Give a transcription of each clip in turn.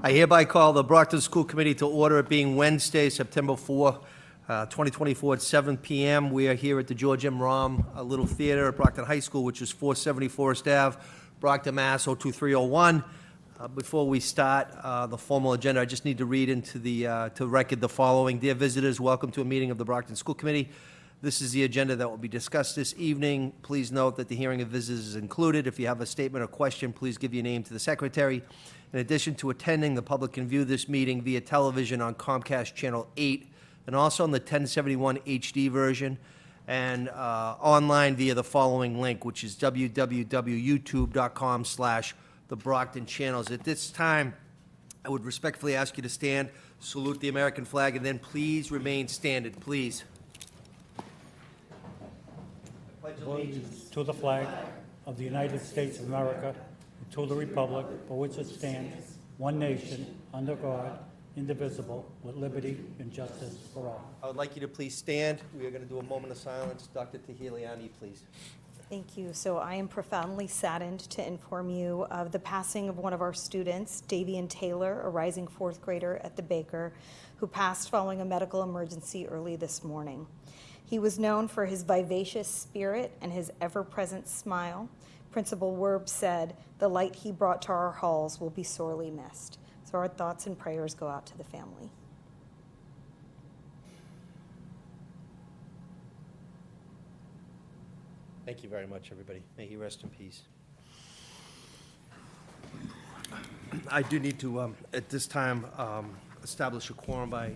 I hereby call the Brockton School Committee to order, it being Wednesday, September 4, 2024 at 7 p.m. We are here at the George M. Romm Little Theater at Brockton High School, which is 470 Forest Ave, Brockton, Mass. 02301. Before we start the formal agenda, I just need to read into the to record the following. Dear visitors, welcome to a meeting of the Brockton School Committee. This is the agenda that will be discussed this evening. Please note that the hearing of visitors is included. If you have a statement or question, please give your name to the secretary. In addition to attending, the public can view this meeting via television on Comcast Channel 8 and also on the 1071 HD version and online via the following link, which is www.youtube.com/TheBrocktonChannels. At this time, I would respectfully ask you to stand, salute the American flag, and then please remain standing, please. Allegiance to the flag of the United States of America and to the republic for which it stands, one nation, under God, indivisible, with liberty and justice for all. I would like you to please stand. We are going to do a moment of silence. Dr. Tahiliani, please. Thank you. So I am profoundly saddened to inform you of the passing of one of our students, Davian Taylor, a rising fourth grader at the Baker, who passed following a medical emergency early this morning. He was known for his vivacious spirit and his ever-present smile. Principal Werb said, "The light he brought to our halls will be sorely missed." So our thoughts and prayers go out to the family. Thank you very much, everybody. May he rest in peace. I do need to, at this time, establish a quorum by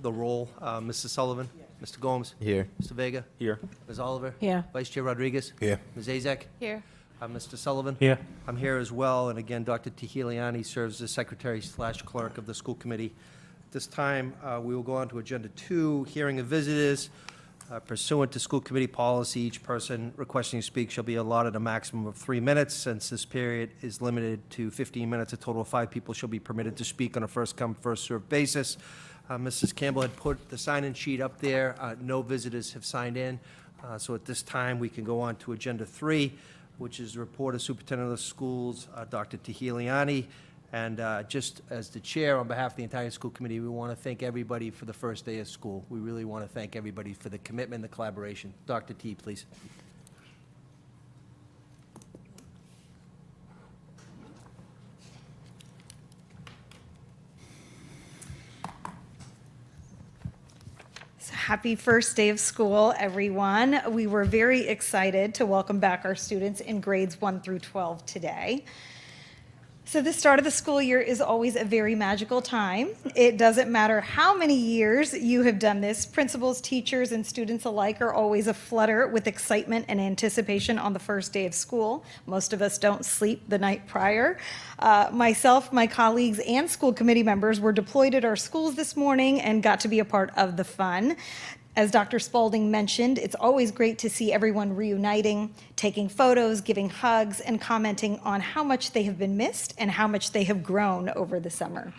the roll. Mr. Sullivan? Yes. Mr. Gomes? Here. Mr. Vega? Here. Ms. Oliver? Here. Vice Chair Rodriguez? Here. Ms. Azek? Here. Mr. Sullivan? Here. I'm here as well, and again, Dr. Tahiliani serves as Secretary/Clerk of the School Committee. This time, we will go on to Agenda 2, Hearing of Visitors. Pursuant to School Committee policy, each person requesting to speak shall be allotted a maximum of 3 minutes. Since this period is limited to 15 minutes, a total of 5 people shall be permitted to speak on a first-come, first-served basis. Mrs. Campbell had put the sign-in sheet up there. No visitors have signed in. So at this time, we can go on to Agenda 3, which is the report of Superintendent of the Schools, Dr. Tahiliani. And just as the chair, on behalf of the entire school committee, we want to thank everybody for the first day of school. We really want to thank everybody for the commitment and the collaboration. Dr. T, please. So happy first day of school, everyone. We were very excited to welcome back our students in grades 1 through 12 today. So the start of the school year is always a very magical time. It doesn't matter how many years you have done this. Principals, teachers, and students alike are always aflutter with excitement and anticipation on the first day of school. Most of us don't sleep the night prior. Myself, my colleagues, and school committee members were deployed at our schools this morning and got to be a part of the fun. As Dr. Spalding mentioned, it's always great to see everyone reuniting, taking photos, giving hugs, and commenting on how much they have been missed and how much they have grown over the summer.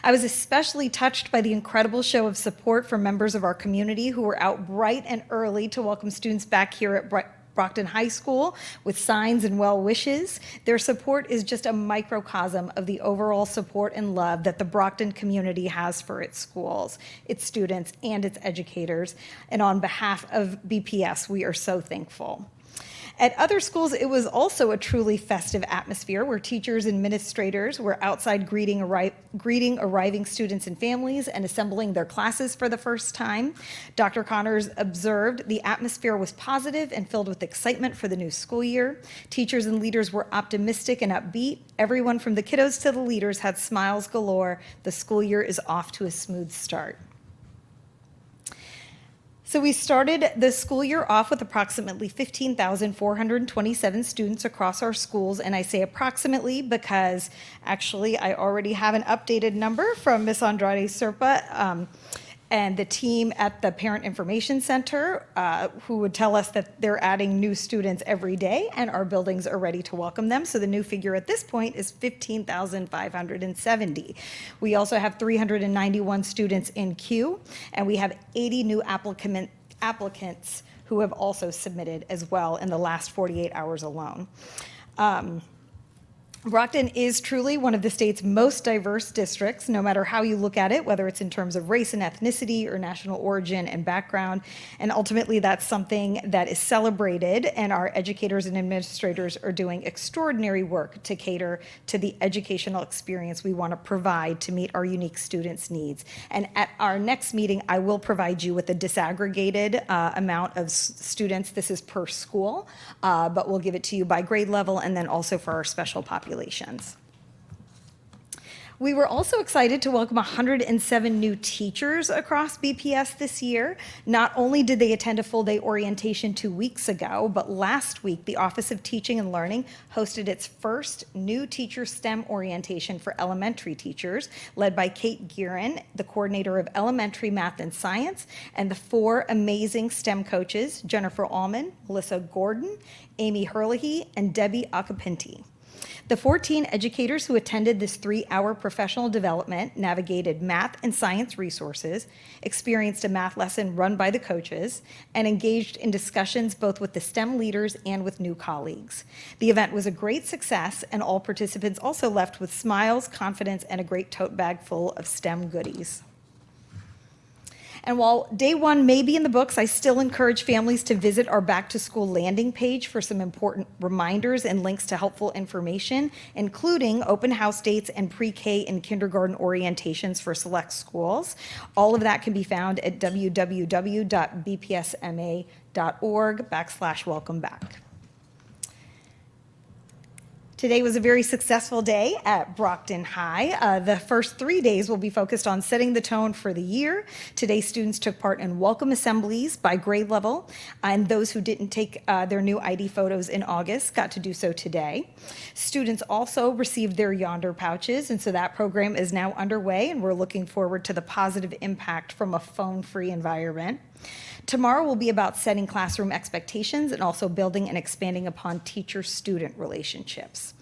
I was especially touched by the incredible show of support from members of our community who were out bright and early to welcome students back here at Brockton High School with signs and well wishes. Their support is just a microcosm of the overall support and love that the Brockton community has for its schools, its students, and its educators. And on behalf of BPS, we are so thankful. At other schools, it was also a truly festive atmosphere where teachers and administrators were outside greeting arriving students and families and assembling their classes for the first time. Dr. Connors observed the atmosphere was positive and filled with excitement for the new school year. Teachers and leaders were optimistic and upbeat. Everyone from the kiddos to the leaders had smiles galore. The school year is off to a smooth start. So we started the school year off with approximately 15,427 students across our schools, and I say approximately because actually I already have an updated number from Ms. Andrade Serpa and the team at the Parent Information Center who would tell us that they're adding new students every day and our buildings are ready to welcome them. So the new figure at this point is 15,570. We also have 391 students in queue, and we have 80 new applicants who have also submitted as well in the last 48 hours alone. Brockton is truly one of the state's most diverse districts, no matter how you look at it, whether it's in terms of race and ethnicity or national origin and background. And ultimately, that's something that is celebrated, and our educators and administrators are doing extraordinary work to cater to the educational experience we want to provide to meet our unique students' needs. And at our next meeting, I will provide you with a disaggregated amount of students. This is per school, but we'll give it to you by grade level and then also for our special populations. We were also excited to welcome 107 new teachers across BPS this year. Not only did they attend a full-day orientation 2 weeks ago, but last week, the Office of Teaching and Learning hosted its first new teacher STEM orientation for elementary teachers, led by Kate Gearin, the coordinator of elementary math and science, and the 4 amazing STEM coaches, Jennifer Allman, Melissa Gordon, Amy Herlihy, and Debbie Acapinti. The 14 educators who attended this 3-hour professional development navigated math and science resources, experienced a math lesson run by the coaches, and engaged in discussions both with the STEM leaders and with new colleagues. The event was a great success, and all participants also left with smiles, confidence, and a great tote bag full of STEM goodies. And while day one may be in the books, I still encourage families to visit our back to school landing page for some important reminders and links to helpful information, including open house dates and pre-K and kindergarten orientations for select schools. All of that can be found at www.bpsma.org/welcomeback. Today was a very successful day at Brockton High. The first 3 days will be focused on setting the tone for the year. Today, students took part in welcome assemblies by grade level, and those who didn't take their new ID photos in August got to do so today. Students also received their Yonder pouches, and so that program is now underway, and we're looking forward to the positive impact from a phone-free environment. Tomorrow will be about setting classroom expectations and also building and expanding upon teacher-student relationships.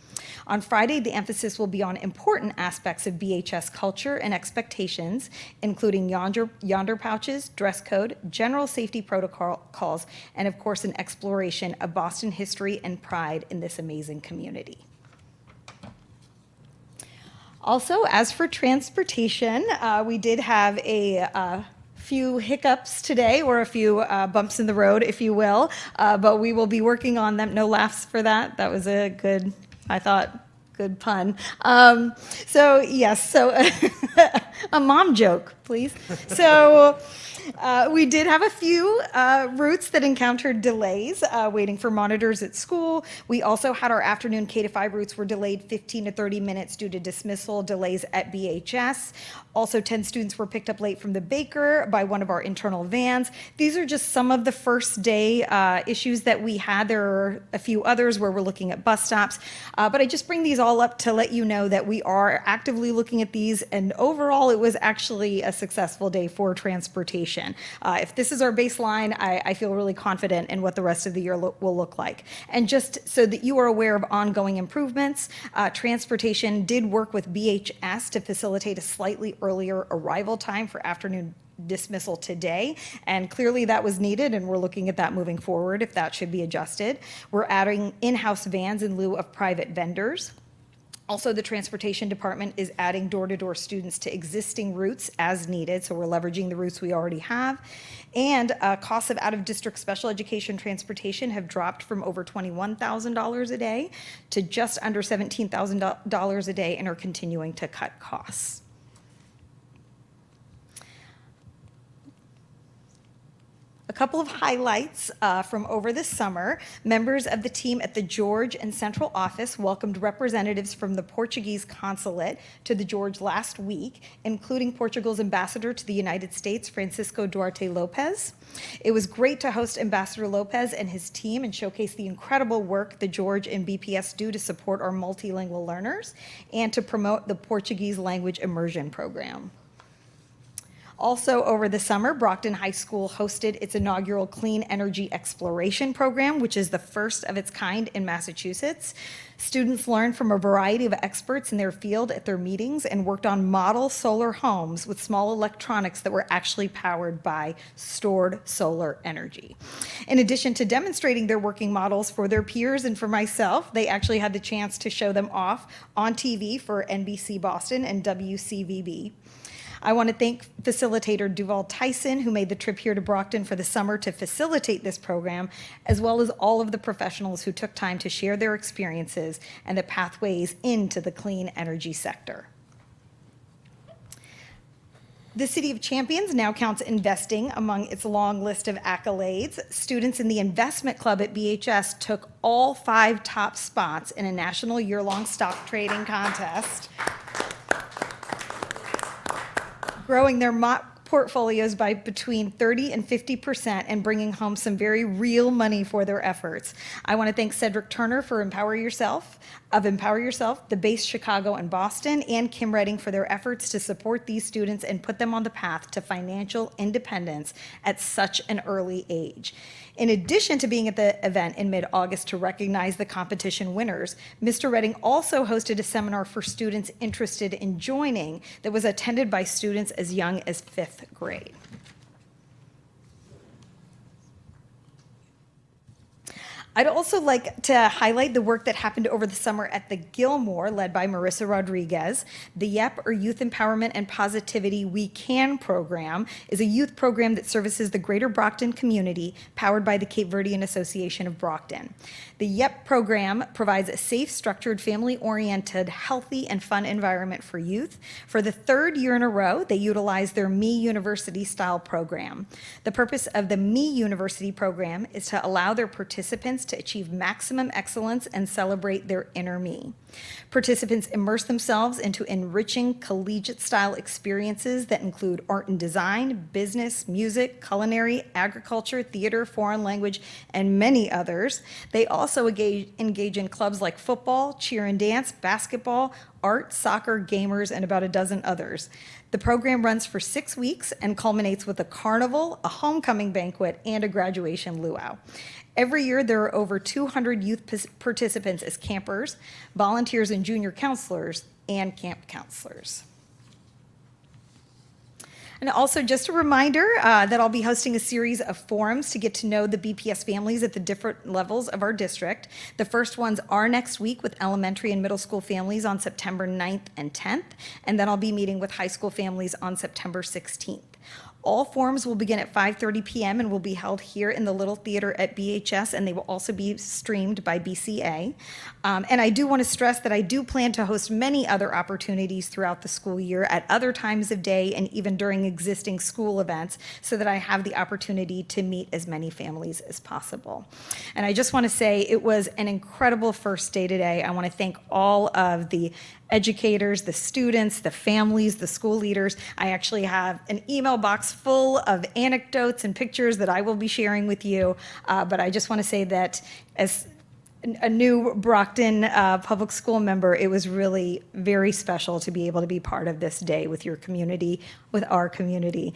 On Friday, the emphasis will be on important aspects of BHS culture and expectations, including yonder pouches, dress code, general safety protocols, and of course, an exploration of Boston history and pride in this amazing community. Also, as for transportation, we did have a few hiccups today, or a few bumps in the road, if you will, but we will be working on them. No laughs for that. That was a good, I thought, good pun. So yes, so a mom joke, please. So we did have a few routes that encountered delays, waiting for monitors at school. We also had our afternoon K-5 routes were delayed 15 to 30 minutes due to dismissal delays at BHS. Also, 10 students were picked up late from the baker by one of our internal vans. These are just some of the first day issues that we had. There are a few others where we're looking at bus stops, but I just bring these all up to let you know that we are actively looking at these, and overall it was actually a successful day for transportation. If this is our baseline, I feel really confident in what the rest of the year will look like. And just so that you are aware of ongoing improvements, transportation did work with BHS to facilitate a slightly earlier arrival time for afternoon dismissal today, and clearly that was needed, and we're looking at that moving forward if that should be adjusted. We're adding in-house vans in lieu of private vendors. Also, the transportation department is adding door-to-door students to existing routes as needed, so we're leveraging the routes we already have. And costs of out-of-district special education transportation have dropped from over $21,000 a day to just under $17,000 a day, and are continuing to cut costs. A couple of highlights from over the summer. Members of the team at the George and Central Office welcomed representatives from the Portuguese consulate to the George last week, including Portugal's ambassador to the United States, Francisco Duarte Lopez. It was great to host Ambassador Lopez and his team and showcase the incredible work the George and BPS do to support our multilingual learners and to promote the Portuguese language immersion program. Also, over the summer, Brockton High School hosted its inaugural Clean Energy Exploration Program, which is the first of its kind in Massachusetts. Students learned from a variety of experts in their field at their meetings and worked on model solar homes with small electronics that were actually powered by stored solar energy. In addition to demonstrating their working models for their peers and for myself, they actually had the chance to show them off on TV for NBC Boston and WCVB. I want to thank facilitator Duval Tyson, who made the trip here to Brockton for the summer to facilitate this program, as well as all of the professionals who took time to share their experiences and the pathways into the clean energy sector. The City of Champions now counts investing among its long list of accolades. Students in the investment club at BHS took all 5 top spots in a national year-long stock trading contest, growing their portfolios by between 30 and 50% and bringing home some very real money for their efforts. I want to thank Cedric Turner for Empower Yourself, the Base Chicago and Boston, and Kim Redding for their efforts to support these students and put them on the path to financial independence at such an early age. In addition to being at the event in mid-August to recognize the competition winners, Mr. Redding also hosted a seminar for students interested in joining that was attended by students as young as 5th grade. I'd also like to highlight the work that happened over the summer at the Gilmore, led by Marissa Rodriguez. The YEP, or Youth Empowerment and Positivity We Can program, is a youth program that services the greater Brockton community, powered by the Cape Verdean Association of Brockton. The YEP program provides a safe, structured, family-oriented, healthy, and fun environment for youth. For the 3rd year in a row, they utilize their Me University-style program. The purpose of the Me University program is to allow their participants to achieve maximum excellence and celebrate their inner me. Participants immerse themselves into enriching collegiate-style experiences that include art and design, business, music, culinary, agriculture, theater, foreign language, and many others. They also engage in clubs like football, cheer and dance, basketball, art, soccer, gamers, and about a dozen others. The program runs for 6 weeks and culminates with a carnival, a homecoming banquet, and a graduation luau. Every year, there are over 200 youth participants as campers, volunteers and junior counselors, and camp counselors. And also just a reminder that I'll be hosting a series of forums to get to know the BPS families at the different levels of our district. The first ones are next week with elementary and middle school families on September 9th and 10th, and then I'll be meeting with high school families on September 16th. All forums will begin at 5:30 p.m. and will be held here in the Little Theater at BHS, and they will also be streamed by BCA. And I do want to stress that I do plan to host many other opportunities throughout the school year at other times of day and even during existing school events so that I have the opportunity to meet as many families as possible. And I just want to say it was an incredible first day today. I want to thank all of the educators, the students, the families, the school leaders. I actually have an email box full of anecdotes and pictures that I will be sharing with you. But I just want to say that as a new Brockton public school member, it was really very special to be able to be part of this day with your community, with our community.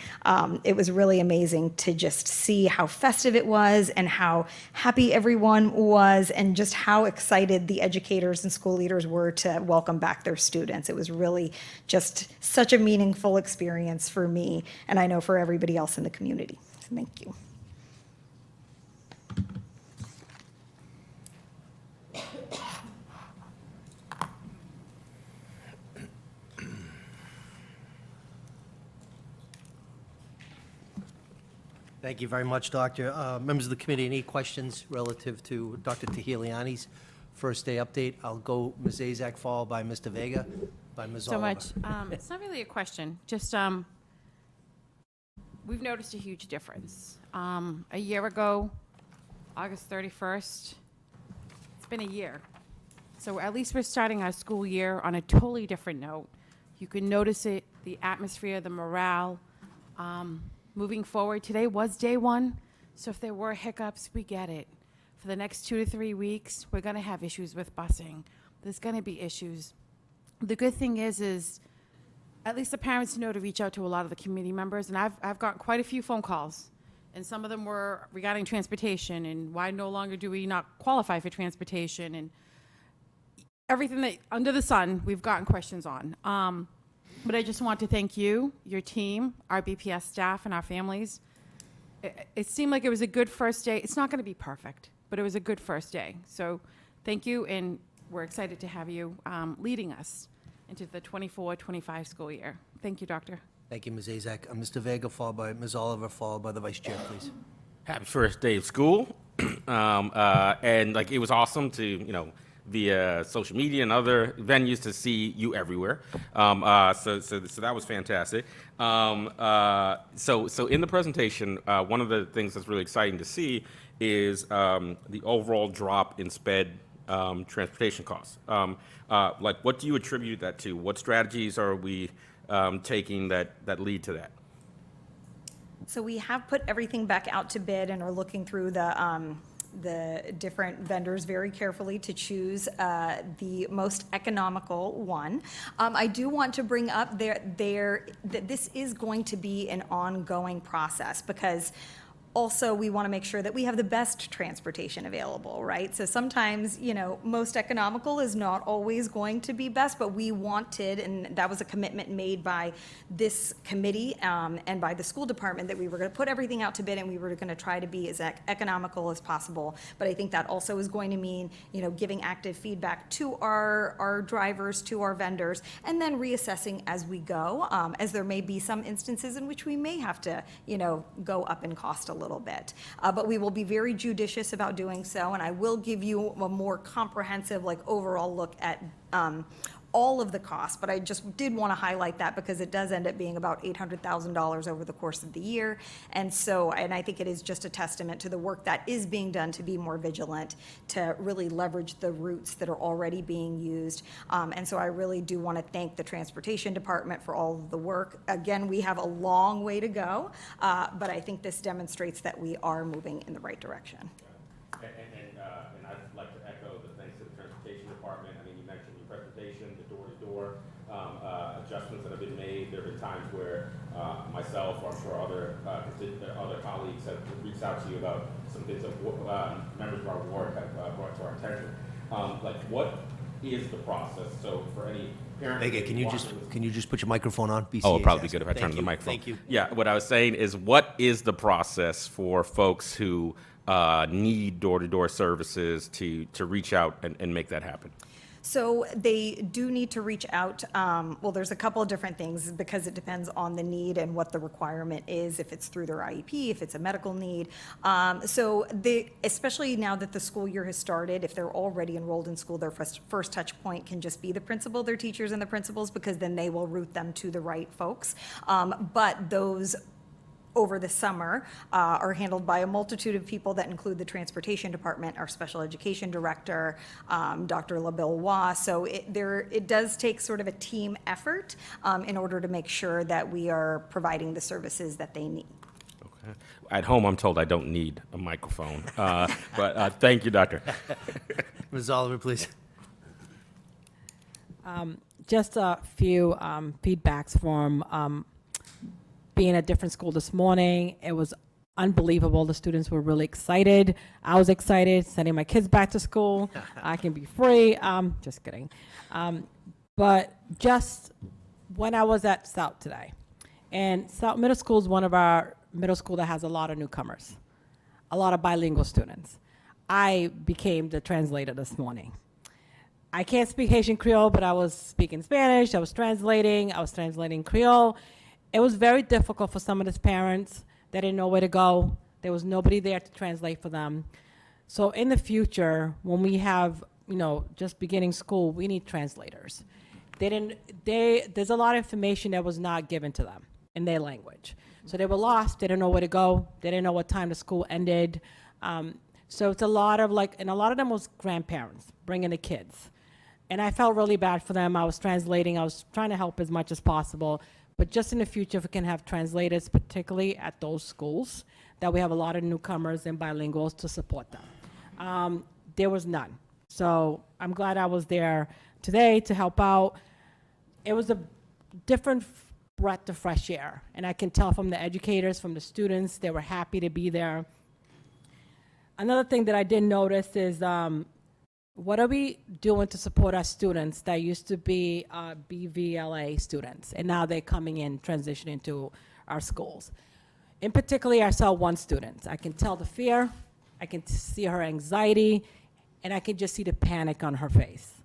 It was really amazing to just see how festive it was and how happy everyone was and just how excited the educators and school leaders were to welcome back their students. It was really just such a meaningful experience for me, and I know for everybody else in the community. Thank you. Thank you very much, Doctor. Members of the committee, any questions relative to Dr. Tahiliani's first day update? I'll go Ms. Azak, followed by Mr. Vega, by Ms. So Oliver. much. It's not really a question, just we've noticed a huge difference. A year ago, August 31st, it's been a year. So at least we're starting our school year on a totally different note. You can notice it, the atmosphere, the morale. Moving forward, today was day one, so if there were hiccups, we get it. For the next 2 to 3 weeks, we're going to have issues with busing. There's going to be issues. The good thing is at least the parents know to reach out to a lot of the committee members, and I've gotten quite a few phone calls, and some of them were regarding transportation and why no longer do we not qualify for transportation, and everything that under the sun we've gotten questions on. But I just want to thank you, your team, our BPS staff, and our families. It seemed like it was a good first day. It's not going to be perfect, but it was a good first day. So thank you, and we're excited to have you leading us into the 24-25 school year. Thank you, Doctor. Thank you, Ms. Azak. Mr. Vega, followed by Ms. Oliver, followed by the Vice Chair, please. Happy first day of school. And like, it was awesome to, via social media and other venues to see you everywhere. So that was fantastic. So in the presentation, one of the things that's really exciting to see is the overall drop in sped transportation costs. Like, what do you attribute that to? What strategies are we taking that lead to that? So we have put everything back out to bid and are looking through the different vendors very carefully to choose the most economical one. I do want to bring up that this is going to be an ongoing process, because also we want to make sure that we have the best transportation available, right? So sometimes, most economical is not always going to be best, but we wanted, and that was a commitment made by this committee and by the school department, that we were going to put everything out to bid and we were going to try to be as economical as possible. But I think that also is going to mean, giving active feedback to our drivers, to our vendors, and then reassessing as we go, as there may be some instances in which we may have to, go up in cost a little bit. But we will be very judicious about doing so, and I will give you a more comprehensive, overall look at all of the costs, but I just did want to highlight that because it does end up being about $800,000 over the course of the year. And I think it is just a testament to the work that is being done to be more vigilant, to really leverage the routes that are already being used. And so I really do want to thank the Transportation Department for all of the work. Again, we have a long way to go, but I think this demonstrates that we are moving in the right direction. And I'd like to echo the thanks to the Transportation Department. I mean, you mentioned your presentation, the door-to-door adjustments that have been made. There have been times where myself, or I'm sure other colleagues have reached out to you about some things that members of our ward have brought to our attention. What is the process? So for any parent... Vega, can you just put your microphone on? BCA Oh, it'd probably be is good if I asking. turned the microphone. Thank you. Yeah, what I was saying is, what is the process for folks who need door-to-door services to reach out and make that happen? So they do need to reach out. Well, there's a couple of different things because it depends on the need and what the requirement is, if it's through their IEP, if it's a medical need. So especially now that the school year has started, if they're already enrolled in school, their first touch point can just be the principal, their teachers and the principals, because then they will route them to the right folks. But those over the summer are handled by a multitude of people that include the Transportation Department, our Special Education Director, Dr. LaBelle Waugh. So it does take sort of a team effort in order to make sure that we are providing the services that they need. Okay. At home, I'm told I don't need a microphone, but thank you, Doctor. Ms. Oliver, please. Just a few feedbacks from being at different school this morning. It was unbelievable. The students were really excited. I was excited, sending my kids back to school. I can be free. Just kidding. But just when I was at South today, and South Middle School is one of our middle school that has a lot of newcomers, a lot of bilingual students. I became the translator this morning. I can't speak Haitian Creole, but I was speaking Spanish. I was translating Creole. It was very difficult for some of these parents. They didn't know where to go. There was nobody there to translate for them. So in the future, when we have, just beginning school, we need translators. There's a lot of information that was not given to them in their language. So they were lost. They didn't know where to go. They didn't know what time the school ended. So it's a lot of and a lot of them was grandparents bringing the kids. And I felt really bad for them. I was translating. I was trying to help as much as possible. But just in the future, if we can have translators, particularly at those schools, that we have a lot of newcomers and bilinguals to support them. There was none. So I'm glad I was there today to help out. It was a different breath of fresh air. And I can tell from the educators, from the students, they were happy to be there. Another thing that I did notice is what are we doing to support our students that used to be BVLA students, and now they're coming in, transitioning to our schools. In particular, I saw one student. I can tell the fear, I can see her anxiety, and I can just see the panic on her face.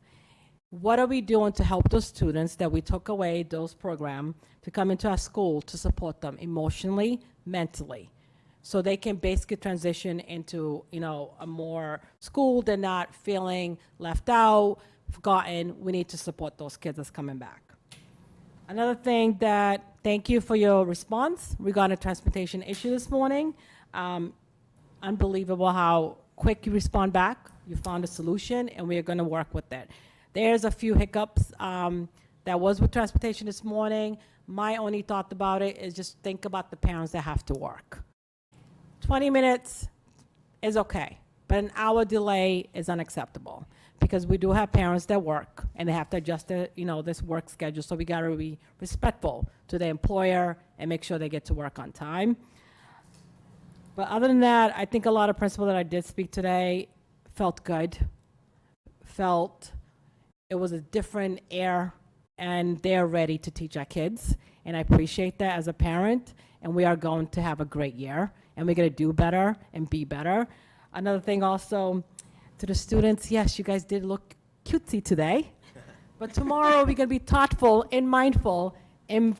What are we doing to help those students that we took away those programs to come into our school to support them emotionally, mentally, so they can basically transition into, you know, a more school, they're not feeling left out, forgotten. We need to support those kids that's coming back. Another thing that, thank you for your response regarding the transportation issue this morning. Unbelievable how quick you respond back. You found a solution, and we are going to work with it. There's a few hiccups that was with transportation this morning. My only thought about it is just think about the parents that have to work. 20 minutes is okay, but an hour delay is unacceptable because we do have parents that work and they have to adjust their, you know, this work schedule. So we got to be respectful to the employer and make sure they get to work on time. But other than that, I think a lot of principals that I did speak today felt good, felt it was a different air, and they're ready to teach our kids. And I appreciate that as a parent, and we are going to have a great year, and we're going to do better and be better. Another thing also, to the students, yes, you guys did look cutesy today, but tomorrow we're going to be thoughtful and mindful and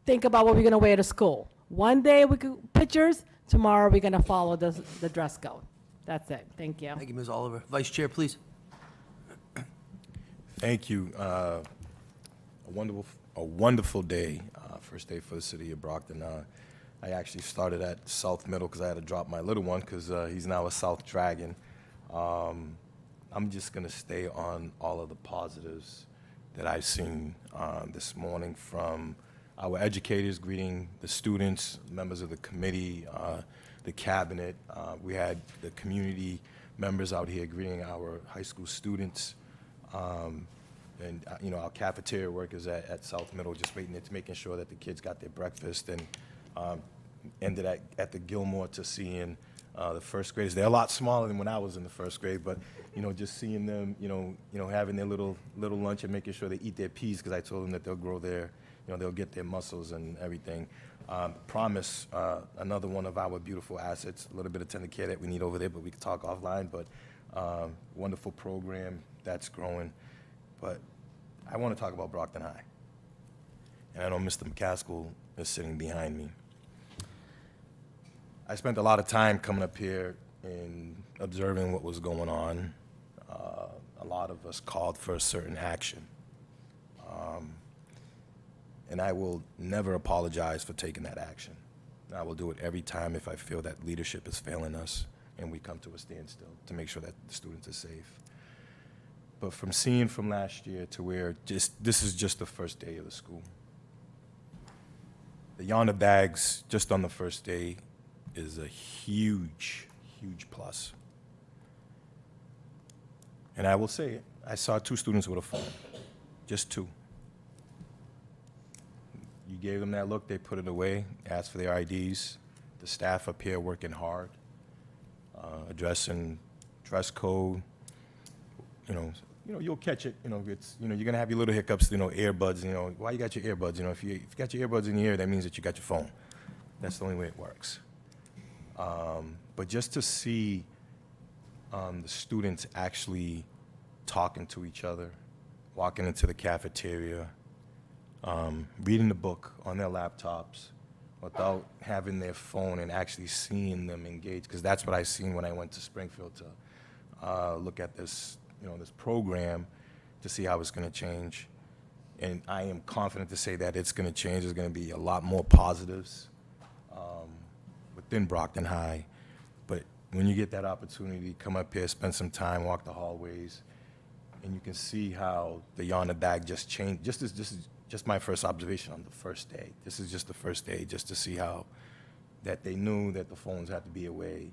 think about what we're going to wear to school. One day we could pictures, tomorrow we're going to follow the dress code. That's it. Thank you. Thank you, Ms. Oliver. Vice Chair, please. Thank you. A wonderful day, first day for the city of Brockton. I actually started at South Middle because I had to drop my little one because he's now a South Dragon. I'm just going to stay on all of the positives that I've seen this morning from our educators greeting the students, members of the committee, the cabinet. We had the community members out here greeting our high school students. And you know, our cafeteria workers at South Middle just making sure that the kids got their breakfast, and ended at the Gilmore to seeing the first graders. They're a lot smaller than when I was in the first grade, but you know, just seeing them, you know, having their little lunch and making sure they eat their peas, because I told them that they'll grow their, you know, they'll get their muscles and everything. Promise, another one of our beautiful assets, a little bit of tender care that we need over there, but we can talk offline. But wonderful program that's growing. But I want to talk about Brockton High. And I know Mr. McCaskill is sitting behind me. I spent a lot of time coming up here and observing what was going on. A lot of us called for a certain action. And I will never apologize for taking that action. I will do it every time if I feel that leadership is failing us and we come to a standstill to make sure that the students are safe. But from seeing from last year to where this is just the first day of the school. The yonder bags just on the first day is a huge, huge plus. And I will say it, I saw 2 students with a phone, just 2. You gave them that look, they put it away, asked for their IDs. The staff up here working hard, addressing dress code. You know, you'll catch it. You know, it's, you know, you're gonna have your little hiccups. You know, earbuds. You know, why you got your earbuds? You know, if you got your earbuds in your ear, that means that you got your phone. That's the only way it works. But just to see the students actually talking to each other, walking into the cafeteria, reading the book on their laptops without having their phone, and actually seeing them engage, because that's what I seen when I went to Springfield to look at this, you know, this program to see how it's going to change. And I am confident to say that it's going to change. There's going to be a lot more positives within Brockton High. But when you get that opportunity, come up here, spend some time, walk the hallways, and you can see how the yonder bag just changed. This is just my first observation on the first day. This is just the first day, just to see how that they knew that the phones had to be away.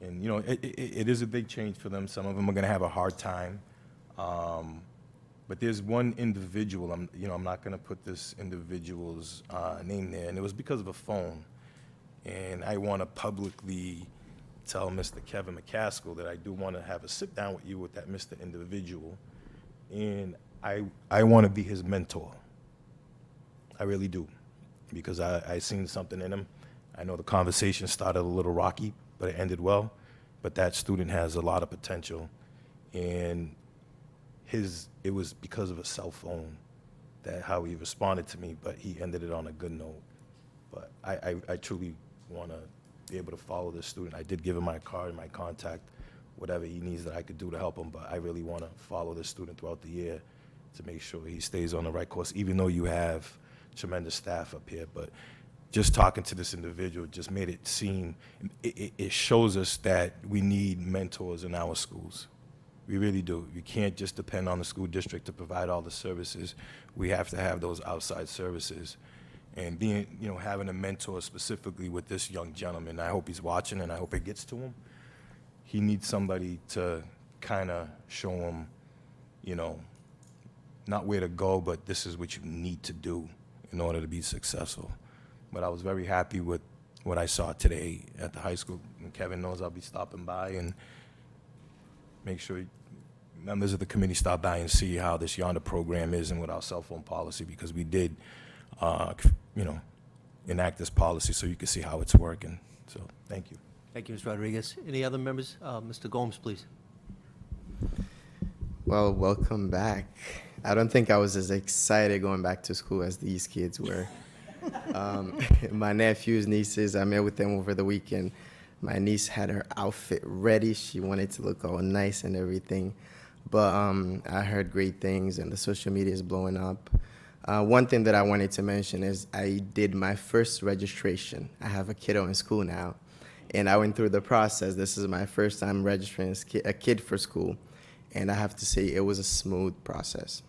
And, you know, it is a big change for them. Some of them are going to have a hard time. But there's one individual, I'm not going to put this individual's name there, and it was because of a phone. And I want to publicly tell Mr. Kevin McCaskill that I do want to have a sit-down with you with that Mr. individual, and I want to be his mentor. I really do, because I seen something in him. I know the conversation started a little rocky, but it ended well. But that student has a lot of potential, and it was because of a cell phone that how he responded to me, but he ended it on a good note. But I truly want to be able to follow this student. I did give him my card, my contact, whatever he needs that I could do to help him, but I really want to follow this student throughout the year to make sure he stays on the right course, even though you have tremendous staff up here. But just talking to this individual just made it seem, it shows us that we need mentors in our schools. We really do. You can't just depend on the school district to provide all the services. We have to have those outside services. And being, having a mentor specifically with this young gentleman, I hope he's watching and I hope it gets to him. He needs somebody to kind of show him, not where to go, but this is what you need to do in order to be successful. But I was very happy with what I saw today at the high school. And Kevin knows I'll be stopping by and make sure members of the committee stop by and see how this Yonder program is and with our cell phone policy, because we did, enact this policy so you can see how it's working. So, thank you. Thank you, Ms. Rodriguez. Any other members? Mr. Gomes, please. Well, welcome back. I don't think I was as excited going back to school as these kids were. My nephews, nieces, I met with them over the weekend. My niece had her outfit ready. She wanted to look all nice and everything. But I heard great things, and the social media is blowing up. One thing that I wanted to mention is I did my first registration. I have a kiddo in school now, and I went through the process. This is my first time registering a kid for school, and I have to say it was a smooth process.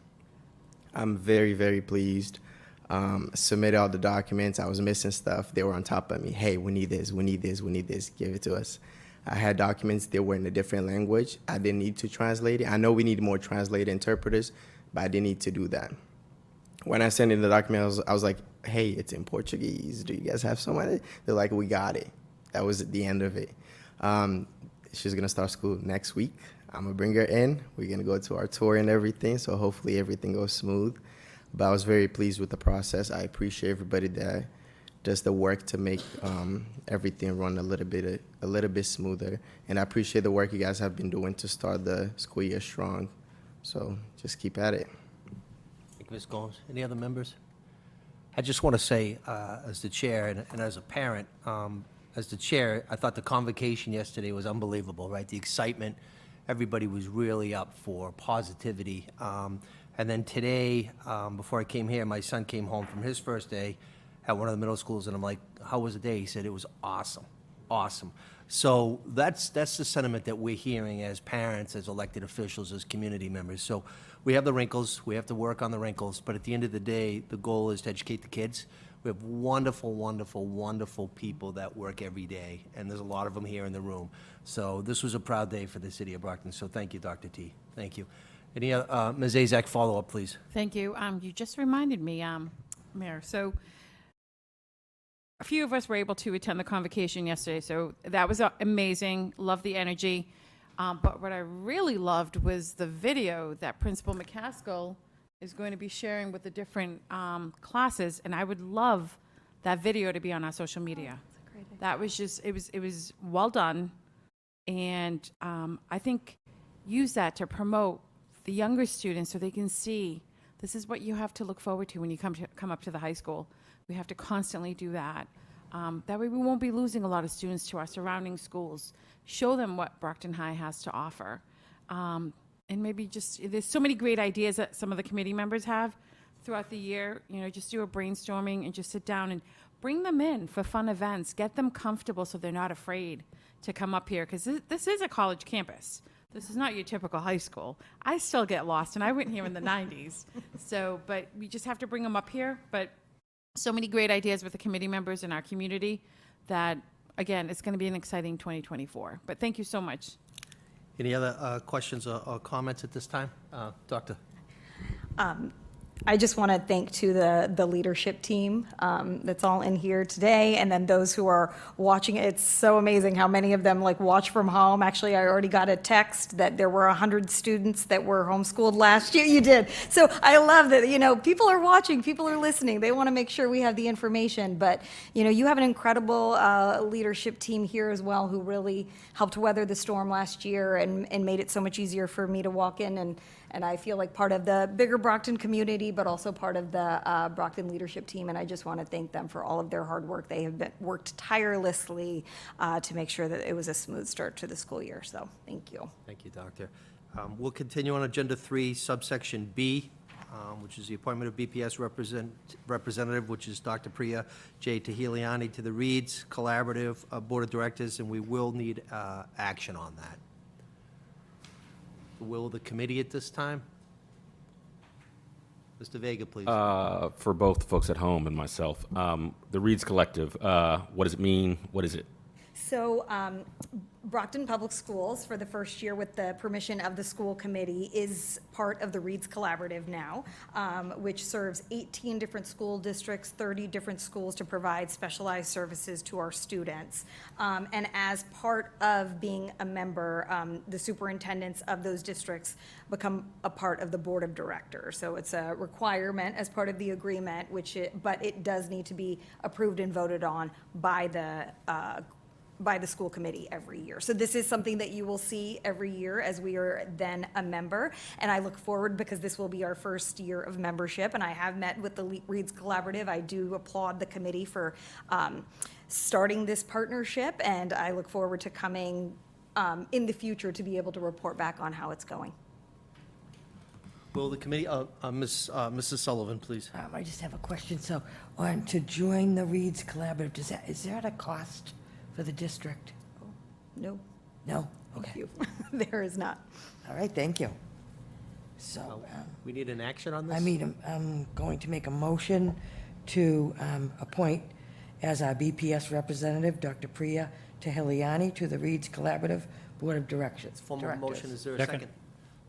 I'm very, very pleased. Submitted all the documents. I was missing stuff. They were on top of me. Hey, we need this, we need this, we need this. Give it to us. I had documents that were in a different language. I didn't need to translate it. I know we need more translated interpreters, but I didn't need to do that. When I sent in the document, I was like, hey, it's in Portuguese. Do you guys have somebody? They're like, we got it. That was the end of it. She's going to start school next week. I'm going to bring her in. We're going to go to our tour and everything, so hopefully everything goes smooth. But I was very pleased with the process. I appreciate everybody that does the work to make everything run a little bit smoother. And I appreciate the work you guys have been doing to start the school year strong. So just keep at it. Thank you, Ms. Gomes. Any other members? I just want to say, as the chair and as a parent, as the chair, I thought the convocation yesterday was unbelievable, right? The excitement, everybody was really up for positivity. And then today, before I came here, my son came home from his first day at one of the middle schools, and I'm like, how was the day? He said it was awesome, awesome. So that's the sentiment that we're hearing as parents, as elected officials, as community members. So we have the wrinkles, we have to work on the wrinkles, but at the end of the day, the goal is to educate the kids. We have wonderful, wonderful, wonderful people that work every day, and there's a lot of them here in the room. So this was a proud day for the city of Brockton, so thank you, Dr. T. Thank you. Any other, Ms. Azak, follow-up, please. Thank you. You just reminded me, Mayor, so a few of us were able to attend the convocation yesterday, so that was amazing. Love the energy. But what I really loved was the video that Principal McCaskill is going to be sharing with the different classes, and I would love that video to be on our social media. That was just, it was well done, and I think use that to promote the younger students so they can see this is what you have to look forward to when you come up to the high school. We have to constantly do that. That way we won't be losing a lot of students to our surrounding schools. Show them what Brockton High has to offer. And maybe just, there's so many great ideas that some of the committee members have throughout the year. Just do a brainstorming and just sit down and bring them in for fun events. Get them comfortable so they're not afraid to come up here, because this is a college campus. This is not your typical high school. I still get lost, and I went here in the 90s. So, but we just have to bring them up here. But so many great ideas with the committee members in our community that, again, it's going to be an exciting 2024. But thank you so much. Any other questions or comments at this time? Doctor? I just want to thank to the leadership team that's all in here today, and then those who are watching it. It's so amazing how many of them like watch from home. Actually, I already got a text that there were 100 students that were homeschooled last year. You did. So I love that, people are watching, people are listening. They want to make sure we have the information. But, you have an incredible leadership team here as well who really helped weather the storm last year and made it so much easier for me to walk in and I feel like part of the bigger Brockton community, but also part of the Brockton leadership team. And I just want to thank them for all of their hard work. They have worked tirelessly to make sure that it was a smooth start to the school year. So thank you. Thank you, Doctor. We'll continue on Agenda 3, subsection B, which is the appointment of BPS representative, which is Dr. Priya J. Tahiliani to the Reeds Collaborative Board of Directors, and we will need action on that. The will of the committee at this time? Mr. Vega, please. For both folks at home and myself, the Reeds Collective, what does it mean? What is it? So Brockton Public Schools, for the first year with the permission of the school committee, is part of the Reeds Collaborative now, which serves 18 different school districts, 30 different schools to provide specialized services to our students. And as part of being a member, the superintendents of those districts become a part of the board of directors. So it's a requirement as part of the agreement, but it does need to be approved and voted on by the school committee every year. So this is something that you will see every year as we are then a member. And I look forward, because this will be our first year of membership, and I have met with the Reeds Collaborative. I do applaud the committee for starting this partnership, and I look forward to coming in the future to be able to report back on how it's going. Will the committee, Mrs. Sullivan, please. I just have a question. So, to join the Reeds Collaborative, is there a cost for the district? No, No? thank Okay. you. There is not. All right, thank you. So, We need an action on this? I'm going to make a motion to appoint as our BPS representative, Dr. Priya Tahiliani, to the Reeds Collaborative Board of Directors. Formal motion, is there a Second.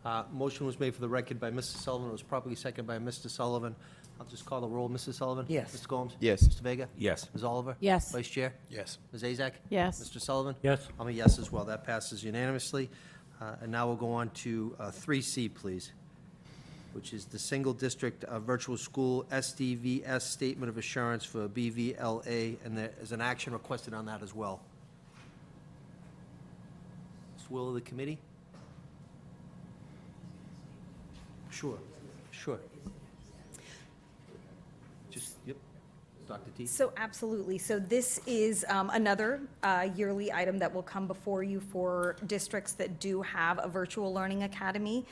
second? Motion was made for the record by Mrs. Sullivan, it was properly seconded by Mr. Sullivan. I'll just call the roll. Mrs. Sullivan? Yes. Mr. Gomes? Yes. Mr. Vega? Yes. Ms. Oliver? Yes. Vice Chair? Yes. Ms. Azak? Yes. Mr. Sullivan? Yes. I'm a yes as well. That passes unanimously. And now we'll go on to 3C, please, which is the Single District Virtual School SDVS Statement of Assurance for BVLA, and there is an action requested on that as well. It's will of the committee? Sure, sure. Just, yep. Dr. T? So absolutely. So this is another yearly item that will come before you for districts that do have a virtual learning academy,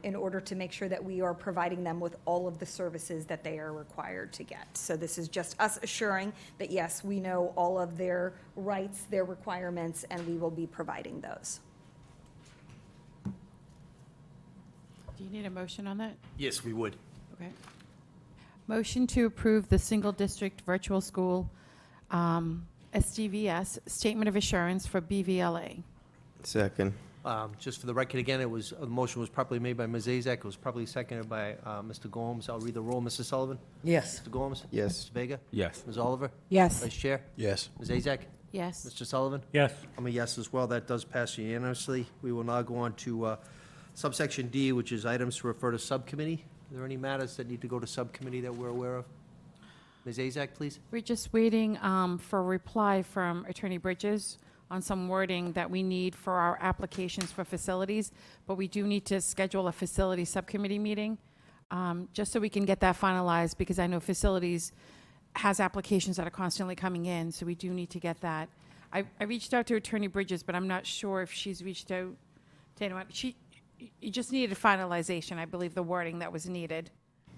in order to make sure that we are providing them with all of the services that they are required to get. So this is just us assuring that, yes, we know all of their rights, their requirements, and we will be providing those. Do you need a motion on that? Yes, we would. Okay. Motion to approve the Single District Virtual School SDVS Statement of Assurance for BVLA. Second. Just for the record again, the motion was properly made by Ms. Azak, it was properly seconded by Mr. Gomes. I'll read the roll. Mrs. Sullivan? Yes. Mr. Gomes? Yes. Mr. Vega? Yes. Ms. Oliver? Yes. Vice Chair? Yes. Ms. Azak? Yes. Mr. Sullivan? Yes. I'm a yes as well. That does pass unanimously. We will now go on to subsection D, which is items to refer to subcommittee. Are there any matters that need to go to subcommittee that we're aware of? Ms. Azak, please. We're just waiting for a reply from Attorney Bridges on some wording that we need for our applications for facilities, but we do need to schedule a facility subcommittee meeting, just so we can get that finalized, because I know facilities has applications that are constantly coming in, so we do need to get that. I reached out to Attorney Bridges, but I'm not sure if she's reached out to anyone. You just needed finalization, I believe, the wording that was needed.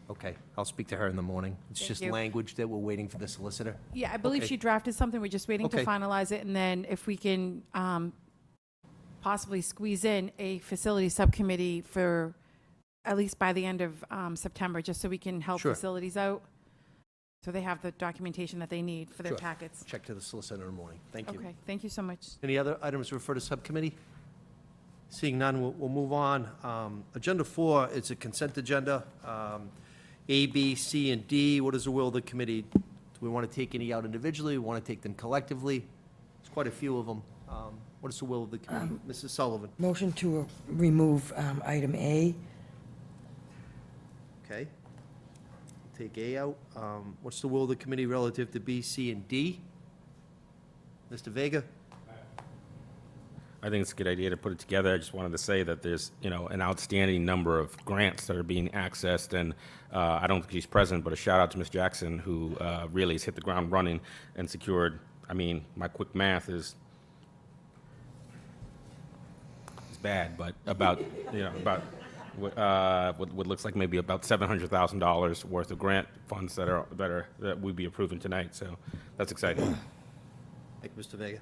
Okay, I'll speak to her in the morning. It's Thank just you. language that we're waiting for the solicitor. Yeah, I believe Okay. she drafted something, we're just waiting to Okay. finalize it, and then if we can possibly squeeze in a facility subcommittee for at least by the end of September, just so we can help Sure. facilities out, so they have the documentation that they need for their Sure. packets. Check to the solicitor in the morning. Thank you. Okay, thank you so much. Any other items to refer to subcommittee? Seeing none, we'll move on. Agenda 4 is a consent agenda. A, B, C, and D. What is the will of the committee? Do we want to take any out individually? We want to take them collectively? There's quite a few of them. What is the will of the committee? Mrs. Sullivan? Motion to remove item A. Okay. Take A out. What's the will of the committee relative to B, C, and D? Mr. Vega? I think it's a good idea to put it together. I just wanted to say that there's, an outstanding number of grants that are being accessed, and I don't think she's present, but a shout out to Ms. Jackson, who really has hit the ground running and secured, my quick math is bad, but about what looks like maybe about $700,000 worth of grant funds that we'd be approving tonight. So that's exciting. Thank you, Mr. Vega.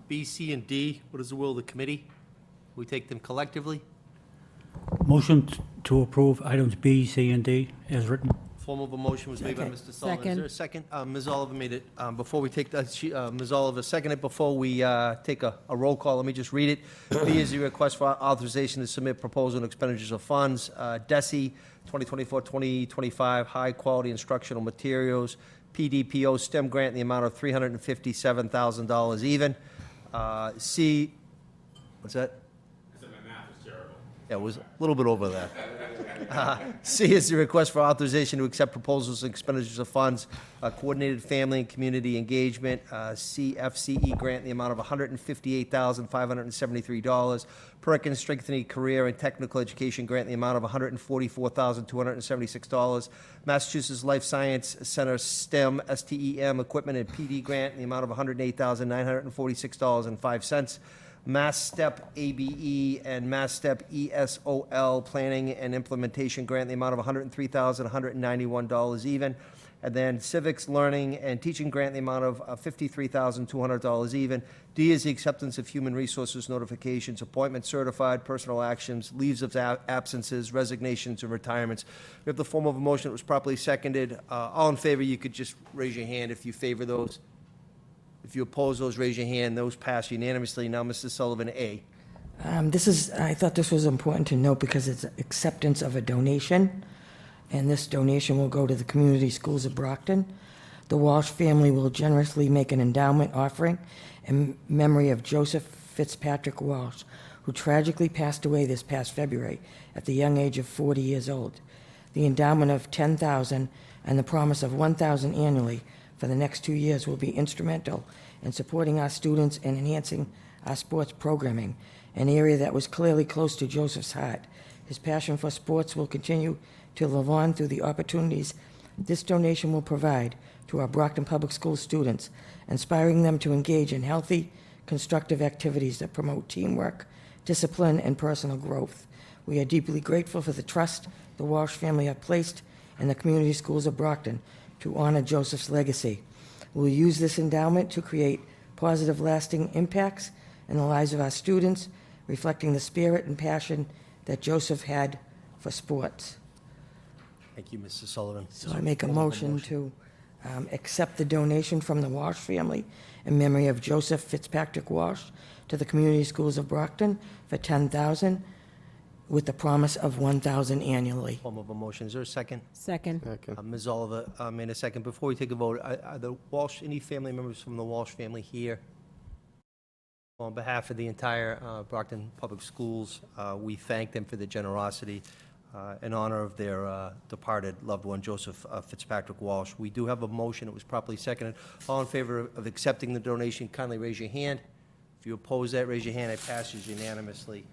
B, C, and D, what is the will of the committee? We take them collectively? Motion to approve items B, C, and D as written. Form of a motion was made by Mr. Sullivan. Is Second. there a second? Ms. Oliver made it. Before we take that, Ms. Oliver seconded. Before we take a roll call, let me just read it. B is the request for authorization to submit proposal and expenditures of funds. DESI, 2024-2025, high-quality instructional materials. PDPO STEM grant in the amount of $357,000 even. C, what's that? I said my math is terrible. Yeah, it was a little bit over that. C is the request for authorization to accept proposals and expenditures of funds, coordinated family and community engagement, CFCE grant in the amount of $158,573. Perkins Strengthening Career and Technical Education grant in the amount of $144,276. Massachusetts Life Science Center STEM, STEM equipment and PD grant in the amount of $108,946.05. Mass Step ABE and Mass Step ESOL Planning and Implementation Grant in the amount of $103,191 even. And then Civics Learning and Teaching Grant in the amount of $53,200 even. D is the acceptance of human resources notifications, appointments certified, personal actions, leaves of absences, resignations, and retirements. We have the form of a motion that was properly seconded. All in favor, you could just raise your hand if you favor those. If you oppose those, raise your hand. Those pass unanimously. Now, Mrs. Sullivan, A. I thought this was important to note because it's acceptance of a donation, and this donation will go to the community schools of Brockton. The Walsh family will generously make an endowment offering in memory of Joseph Fitzpatrick Walsh, who tragically passed away this past February at the young age of 40 years old. The endowment of $10,000 and the promise of $1,000 annually for the next 2 years will be instrumental in supporting our students and enhancing our sports programming, an area that was clearly close to Joseph's heart. His passion for sports will continue to live on through the opportunities this donation will provide to our Brockton Public Schools students, inspiring them to engage in healthy, constructive activities that promote teamwork, discipline, and personal growth. We are deeply grateful for the trust the Walsh family have placed in the community schools of Brockton to honor Joseph's legacy. We'll use this endowment to create positive, lasting impacts in the lives of our students, reflecting the spirit and passion that Joseph had for sports. Thank you, Mrs. Sullivan. So I make a motion to accept the donation from the Walsh family in memory of Joseph Fitzpatrick Walsh to the community schools of Brockton for $10,000 with the promise of $1,000 annually. Form of a motion. Is there a second? Second. Ms. Oliver made a second. Before we take a vote, are the Walsh, any family members from the Walsh family here? On behalf of the entire Brockton Public Schools, we thank them for their generosity in honor of their departed loved one, Joseph Fitzpatrick Walsh. We do have a motion. It was properly seconded. All in favor of accepting the donation, kindly raise your hand. If you oppose that, raise your hand. It passes unanimously.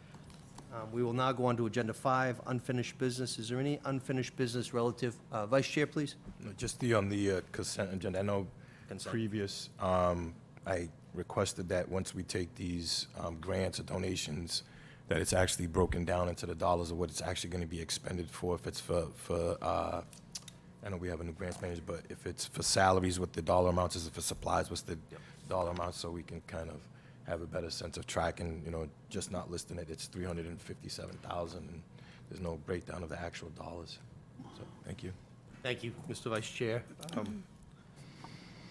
We will now go on to Agenda 5, unfinished business. Is there any unfinished business relative? Vice Chair, please. No, just on the consent agenda. I know Consent. previous, I requested that once we take these grants or donations, that it's actually broken down into the dollars of what it's actually going to be expended for. If it's for I know we have a new grants manager, but if it's for salaries, what the dollar amounts is, if it's supplies, what's the dollar amount, so we can kind of have a better sense of tracking, just not listing it, it's $357,000, and there's no breakdown of the actual dollars. So, thank you. Thank you, Mr. Vice Chair.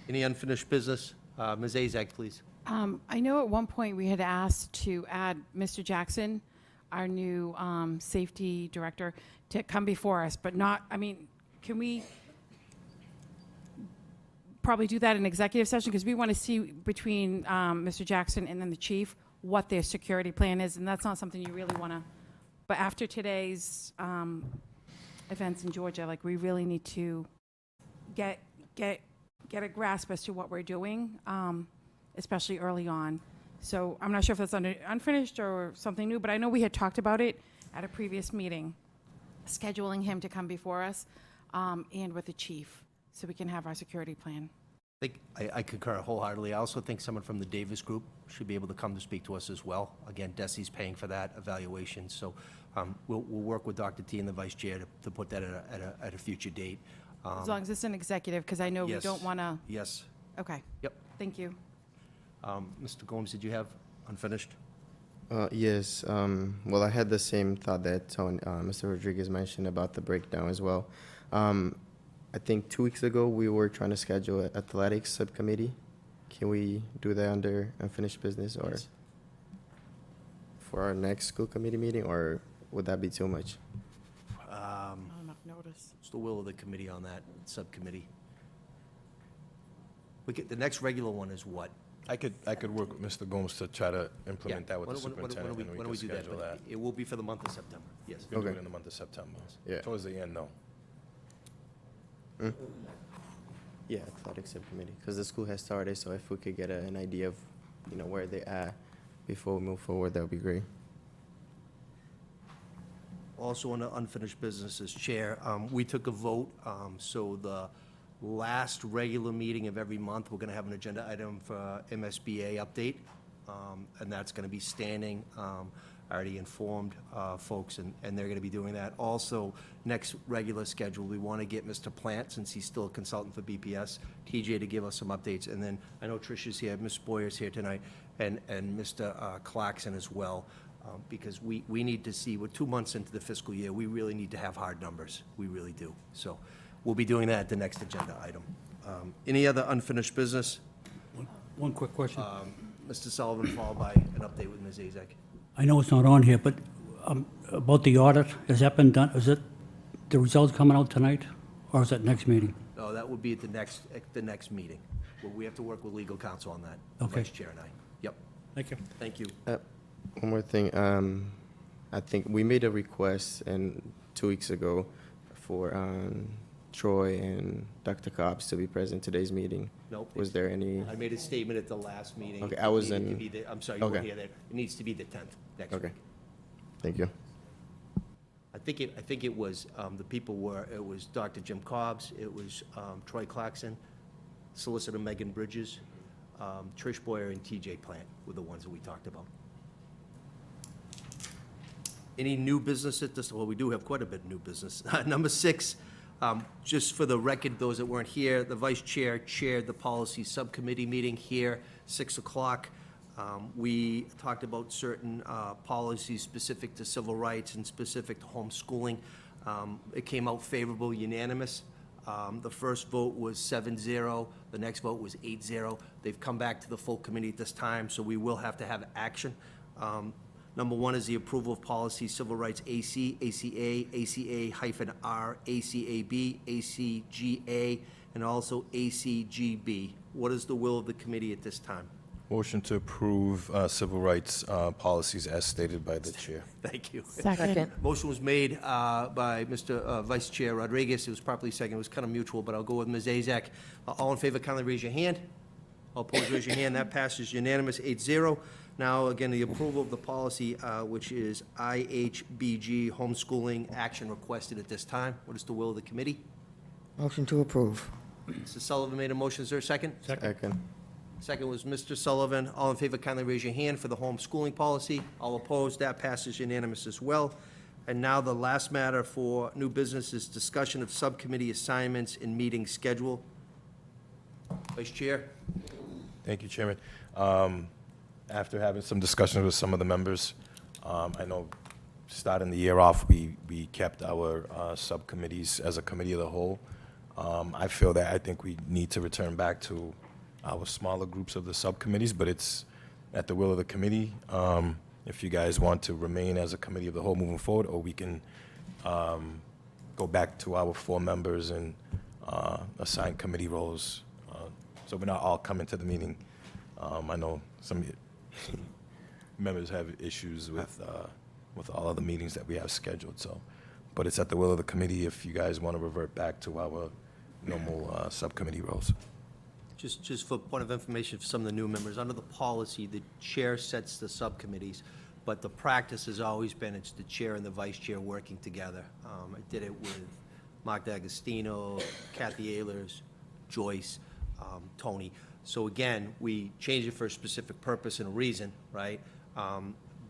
Any unfinished business? Ms. Azak, please. I know at one point we had asked to add Mr. Jackson, our new safety director, to come before us, but not, I mean, can we probably do that in executive session? Because we want to see between Mr. Jackson and then the chief what their security plan is, and that's not something you really want to, but after today's events in Georgia, like, we really need to get a grasp as to what we're doing, especially early on. So I'm not sure if that's unfinished or something new, but I know we had talked about it at a previous meeting, scheduling him to come before us and with the chief, so we can have our security plan. I concur wholeheartedly. I also think someone from the Davis Group should be able to come to speak to us as well. Again, Desi's paying for that evaluation, so we'll work with Dr. T and the vice chair to put that at a future date. As long as it's an executive, because I know we Yes. don't want to, Yes. okay. Yep. Thank you. Mr. Gomes, did you have unfinished? Yes. Well, I had the same thought that Mr. Rodriguez mentioned about the breakdown as well. I think 2 weeks ago we were trying to schedule an athletics subcommittee. Can we do that under unfinished business or Yes. for our next school committee meeting, or would that be too much? Not enough notice. It's the will of the committee on that subcommittee. The next regular one is what? I could work with Mr. Gomes to try to implement that with the When- when- superintendent, and when we do we can do that? schedule that. But it will be for the month of September, yes. We can do Okay. it in the month of September. Yeah. Towards the end, though. Yeah, athletics subcommittee, because the school has started, so if we could get an idea of, where they at before we move forward, that would be great. Also on the unfinished business as chair, we took a vote, so the last regular meeting of every month, we're gonna have an agenda item for MSBA update, and that's gonna be standing. I already informed folks, and they're gonna be doing that. Also, next regular schedule, we wanna get Mr. Plant, since he's still a consultant for BPS, TJ to give us some updates, and then, I know Tricia's here, Ms. Boyer's here tonight, and Mr. Claxon as well, because we need to see, we're 2 months into the fiscal year, we really need to have hard numbers, we really do. So, we'll be doing that at the next agenda item. Any other unfinished business? One quick question. Mr. Sullivan, followed by an update with Ms. Azak. I know it's not on here, but about the audit, has that been done? Is it, the results coming out tonight, or is that next meeting? No, that would be at the next meeting. Well, we have to work with legal counsel on that. the Okay. Vice Chair and I. Yep, Thank you. thank you. One more thing. I think we made a request 2 weeks ago for Troy and Dr. Cobbs to be present today's meeting. Nope. Was there any? I made a statement at the last meeting. Okay, I was It needed to in- be the- I'm sorry, you weren't okay. here then. It needs to be the 10th, next week. Okay. Thank you. I think it was, the people were, it was Dr. Jim Cobbs, it was Troy Claxon, Solicitor Megan Bridges, Trish Boyer, and TJ Plant were the ones that we talked about. Any new business at this, well, we do have quite a bit of new business. Number 6, just for the record, those that weren't here, the vice chair chaired the policy subcommittee meeting here, 6 o'clock. We talked about certain policies specific to civil rights and specific to homeschooling. It came out favorable, unanimous. The first vote was 7-0, the next vote was 8-0. They've come back to the full committee at this time, so we will have to have action. Number 1 is the approval of policy civil rights AC, ACA, ACA-R, ACAB, ACGA, and also ACGB. What is the will of the committee at this time? Motion to approve civil rights policies as stated by the chair. Thank you. Second. Motion was made by Mr. Vice Chair Rodriguez. It was properly seconded. It was kind of mutual, but I'll go with Ms. Azak. All in favor, kindly raise your hand. All opposed, raise your hand. That passes unanimous, 8-0. Now, again, the approval of the policy, which is IHBG, homeschooling action requested at this time. What is the will of the committee? Motion to approve. Mr. Sullivan made a motion. Is there a second? Second. Second was Mr. Sullivan. All in favor, kindly raise your hand for the homeschooling policy. All opposed, that passes unanimous as well. And now the last matter for new business is discussion of subcommittee assignments and meeting schedule. Vice Chair? Thank you, Chairman. After having some discussions with some of the members, I know starting the year off, we kept our subcommittees as a committee of the whole. I think we need to return back to our smaller groups of the subcommittees, but it's at the will of the committee. If you guys want to remain as a committee of the whole moving forward, or we can go back to our 4 members and assign committee roles. So we're not all coming to the meeting. I know some members have issues with all of the meetings that we have scheduled, so. But it's at the will of the committee if you guys want to revert back to our normal subcommittee roles. Just for point of information for some of the new members, under the policy, the chair sets the subcommittees, but the practice has always been it's the chair and the vice chair working together. I did it with Mark D'Agostino, Kathy Ehlers, Joyce, Tony. So again, we changed it for a specific purpose and a reason, right?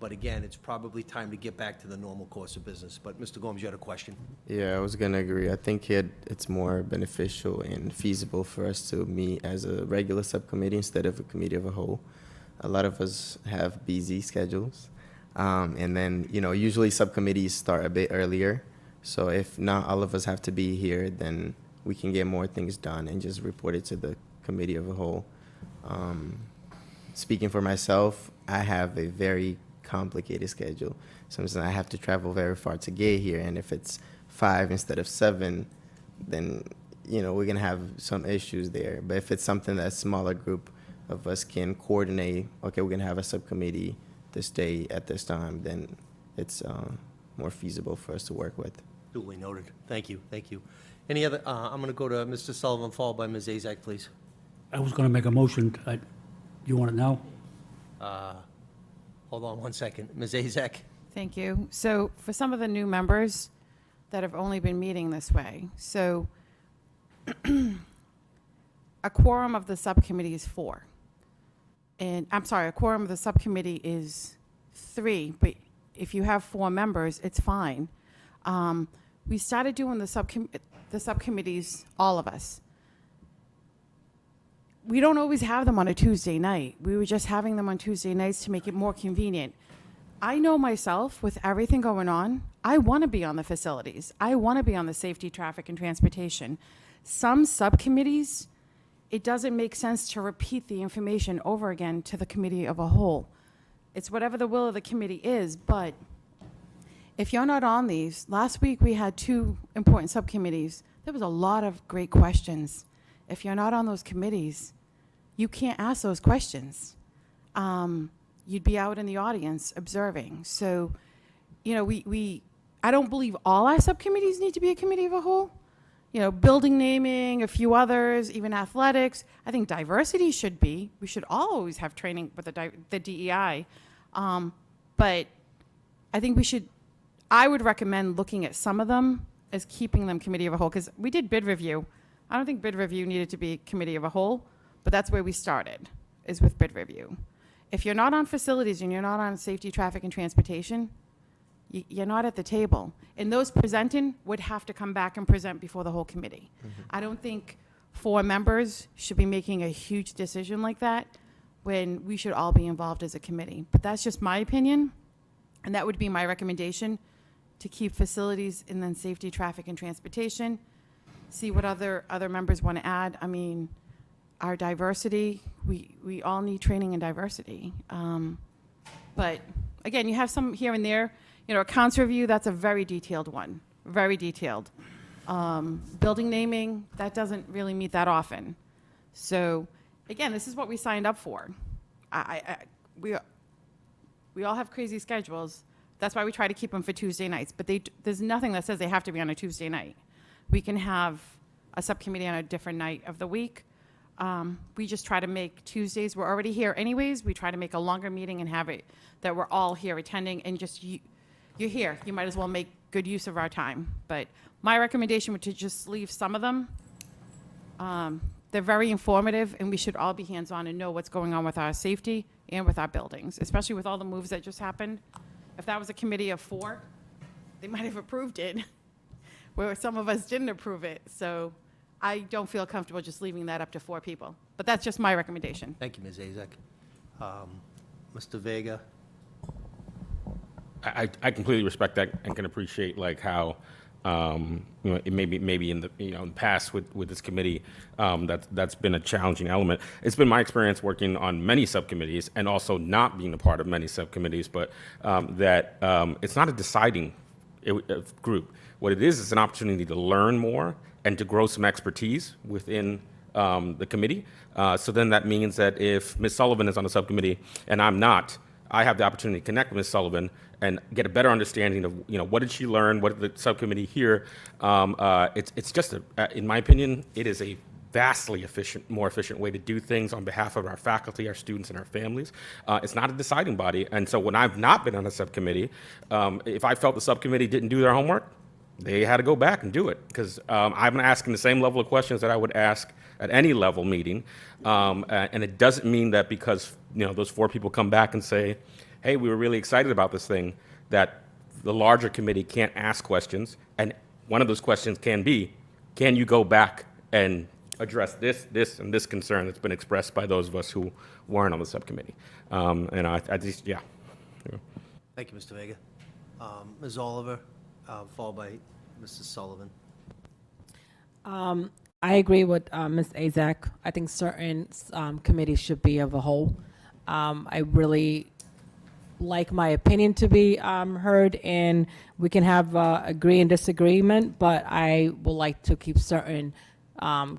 But again, it's probably time to get back to the normal course of business. But Mr. Gomes, you had a question? Yeah, I was going to agree. I think it's more beneficial and feasible for us to meet as a regular subcommittee instead of a committee of a whole. A lot of us have busy schedules. And then, usually subcommittees start a bit earlier. So if not all of us have to be here, then we can get more things done and just report it to the committee of a whole. Speaking for myself, I have a very complicated schedule. Sometimes I have to travel very far to get here, and if it's 5 instead of 7, then we're gonna have some issues there. But if it's something that a smaller group of us can coordinate, okay, we're gonna have a subcommittee this day at this time, then it's more feasible for us to work with. Duly noted. Thank you, thank you. Any other, I'm going to go to Mr. Sullivan, followed by Ms. Azak, please. I was going to make a motion. You want it now? Hold on one second. Ms. Azak? Thank you. So for some of the new members that have only been meeting this way, so a quorum of the subcommittee is 4. And, I'm sorry, a quorum of the subcommittee is 3, but if you have 4 members, it's fine. We started doing the subcommittees, all of us. We don't always have them on a Tuesday night. We were just having them on Tuesday nights to make it more convenient. I know myself, with everything going on, I want to be on the facilities. I want to be on the safety, traffic, and transportation. Some subcommittees, it doesn't make sense to repeat the information over again to the committee of a whole. It's whatever the will of the committee is, but if you're not on these, last week we had 2 important subcommittees. There was a lot of great questions. If you're not on those committees, you can't ask those questions. You'd be out in the audience observing. So, I don't believe all our subcommittees need to be a committee of a whole. Building naming, a few others, even athletics. I think diversity should be. We should all always have training with the DEI. But I think I would recommend looking at some of them as keeping them committee of a whole, because we did bid review. I don't think bid review needed to be committee of a whole, but that's where we started, is with bid review. If you're not on facilities and you're not on safety, traffic, and transportation, you're not at the table. And those presenting would have to come back and present before the whole committee. Mm-hmm. I don't think 4 members should be making a huge decision like that when we should all be involved as a committee. But that's just my opinion, and that would be my recommendation, to keep facilities and then safety, traffic, and transportation. See what other members want to add. I mean, our diversity, we all need training in diversity. But again, you have some here and there. Accounts review, that's a very detailed one, very detailed. Building naming, that doesn't really meet that often. So again, this is what we signed up for. We all have crazy schedules. That's why we try to keep them for Tuesday nights. But there's nothing that says they have to be on a Tuesday night. We can have a subcommittee on a different night of the week. We just try to make Tuesdays, we're already here anyways, we try to make a longer meeting and have it that we're all here attending, and just you're here. You might as well make good use of our time. But my recommendation would to just leave some of them. They're very informative, and we should all be hands-on and know what's going on with our safety and with our buildings, especially with all the moves that just happened. If that was a committee of 4, they might have approved it, where some of us didn't approve it. So I don't feel comfortable just leaving that up to 4 people. But that's just my recommendation. Thank you, Ms. Azak. Mr. Vega? I completely respect that and can appreciate how It maybe in the in the past with this committee, that's been a challenging element. It's been my experience working on many subcommittees and also not being a part of many subcommittees, but that it's not a deciding group. What it is an opportunity to learn more and to grow some expertise within the committee. So then that means that if Ms. Sullivan is on the subcommittee and I'm not, I have the opportunity to connect with Ms. Sullivan and get a better understanding of, what did she learn, what did the subcommittee hear. It's just, in my opinion, it is a vastly more efficient way to do things on behalf of our faculty, our students, and our families. It's not a deciding body. And so when I've not been on a subcommittee, if I felt the subcommittee didn't do their homework, they had to go back and do it, because I'm asking the same level of questions that I would ask at any level meeting. And it doesn't mean that because those 4 people come back and say, hey, we were really excited about this thing, that the larger committee can't ask questions. And one of those questions can be, can you go back and address this, and this concern that's been expressed by those of us who weren't on the subcommittee? And I just, yeah. Thank you, Mr. Vega. Ms. Oliver, followed by Mrs. Sullivan. I agree with Ms. Azak. I think certain committees should be of a whole. I really like my opinion to be heard, and we can have agree and disagreement, but I would like to keep certain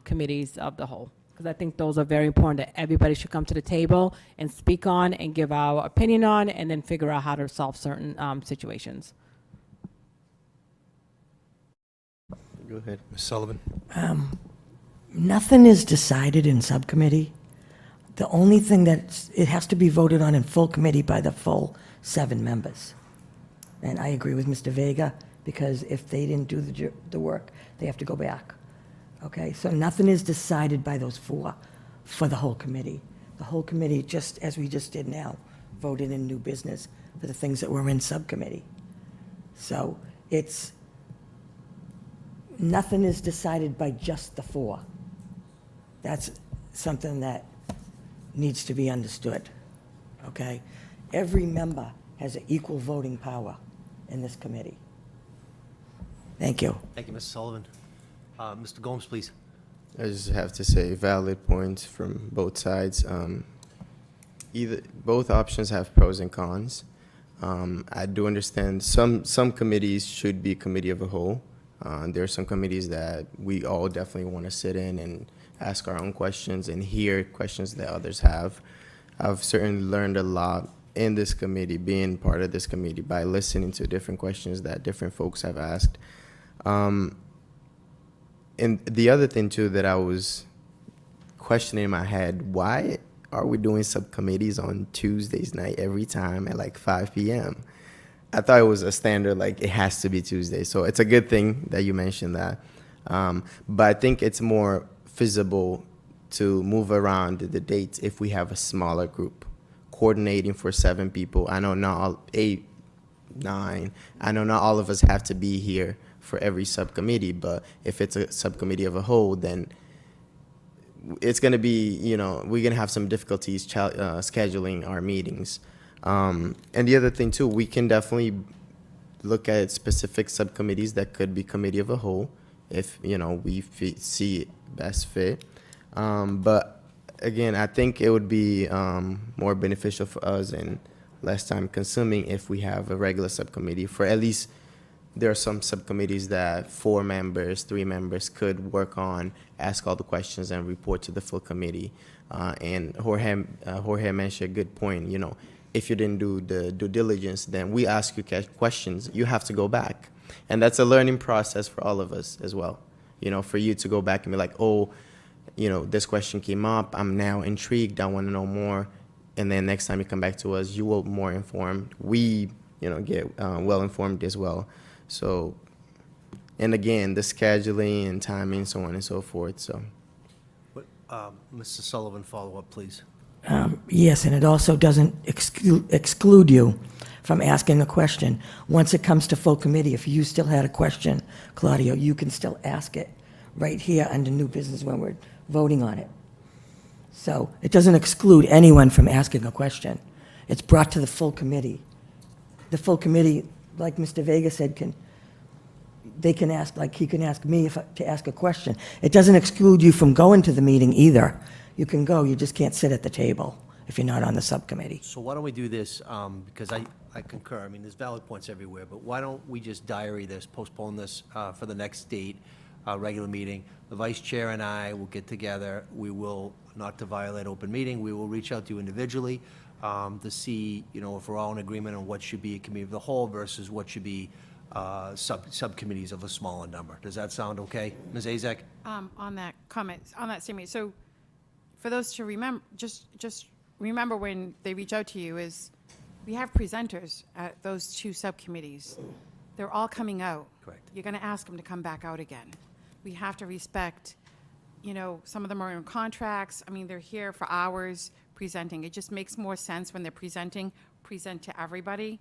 committees of the whole, because I think those are very important that everybody should come to the table and speak on and give our opinion on, and then figure out how to solve certain situations. Go ahead. Ms. Sullivan? Nothing is decided in subcommittee. The only thing it has to be voted on in full committee by the full 7 members. And I agree with Mr. Vega, because if they didn't do the work, they have to go back. Okay, so nothing is decided by those 4 for the whole committee. The whole committee, just as we just did now, voted in new business for the things that were in subcommittee. So nothing is decided by just the 4. That's something that needs to be understood, okay? Every member has an equal voting power in this committee. Thank you. Thank you, Mrs. Sullivan. Mr. Gomes, please. I just have to say, valid points from both sides. Both options have pros and cons. I do understand some committees should be committee of a whole. There are some committees that we all definitely want to sit in and ask our own questions and hear questions that others have. I've certainly learned a lot in this committee, being part of this committee, by listening to different questions that different folks have asked. And the other thing, too, that I was questioning in my head, why are we doing subcommittees on Tuesdays night every time at like 5 p.m.? I thought it was a standard, like it has to be Tuesday. So it's a good thing that you mentioned that. But I think it's more feasible to move around the dates if we have a smaller group. Coordinating for 7 people. I know not all, 8, 9. I know not all of us have to be here for every subcommittee, but if it's a subcommittee of a whole, then it's going to be, we're going to have some difficulties scheduling our meetings. And the other thing, too, we can definitely look at specific subcommittees that could be committee of a whole if, we see best fit. But again, I think it would be more beneficial for us and less time consuming if we have a regular subcommittee. For at least there are some subcommittees that 4 members, 3 members could work on, ask all the questions, and report to the full committee. And Jorge mentioned a good point. If you didn't do the due diligence, then we ask you questions. You have to go back. And that's a learning process for all of us as well. For you to go back and be like, oh, this question came up. I'm now intrigued. I want to know more. And then next time you come back to us, you will be more informed. We, get well informed as well. So, and again, the scheduling and timing, so on and so forth. So, Mrs. Sullivan, follow up, please. Yes, and it also doesn't exclude you from asking a question. Once it comes to full committee, if you still had a question, Claudio, you can still ask it right here under new business when we're voting on it. So it doesn't exclude anyone from asking a question. It's brought to the full committee. The full committee, like Mr. Vega said, they can ask, like, he can ask me to ask a question. It doesn't exclude you from going to the meeting either. You can go, you just can't sit at the table if you're not on the subcommittee. So why don't we do this, because I concur, I mean, there's valid points everywhere, but why don't we just diary this, postpone this for the next date, regular meeting? The vice chair and I will get together, we will, not to violate open meeting, we will reach out to you individually to see, you know, if we're all in agreement on what should be a committee of the whole versus what should be subcommittees of a smaller number. Does that sound okay? Ms. Azek? On that comment, on that statement, so for those to remember, just remember when they reach out to you is, we have presenters at those two subcommittees. They're all coming out. Correct. You're going to ask them to come back out again. We have to respect, you know, some of them are in contracts. I mean, they're here for hours presenting. It just makes more sense when they're presenting, present to everybody.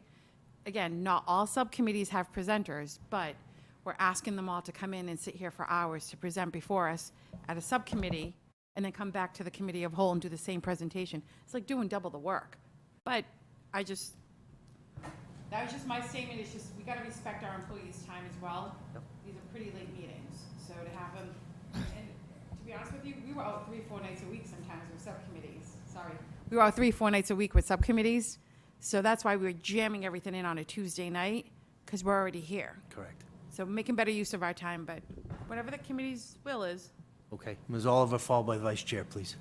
Again, not all subcommittees have presenters, but we're asking them all to come in and sit here for hours to present before us at a subcommittee and then come back to the committee of whole and do the same presentation. It's like doing double the work. But that was just my statement. It's just, we got to respect our employees' time as well. These are pretty late meetings, so to have them, and to be honest with you, we were out 3-4 nights a week sometimes with subcommittees. Sorry. We were out 3-4 nights a week with subcommittees, so that's why we were jamming everything in on a Tuesday night, because we're already here. Correct. So making better use of our time, but whatever the committee's will is. Okay. Ms. Oliver, followed by the vice chair, please.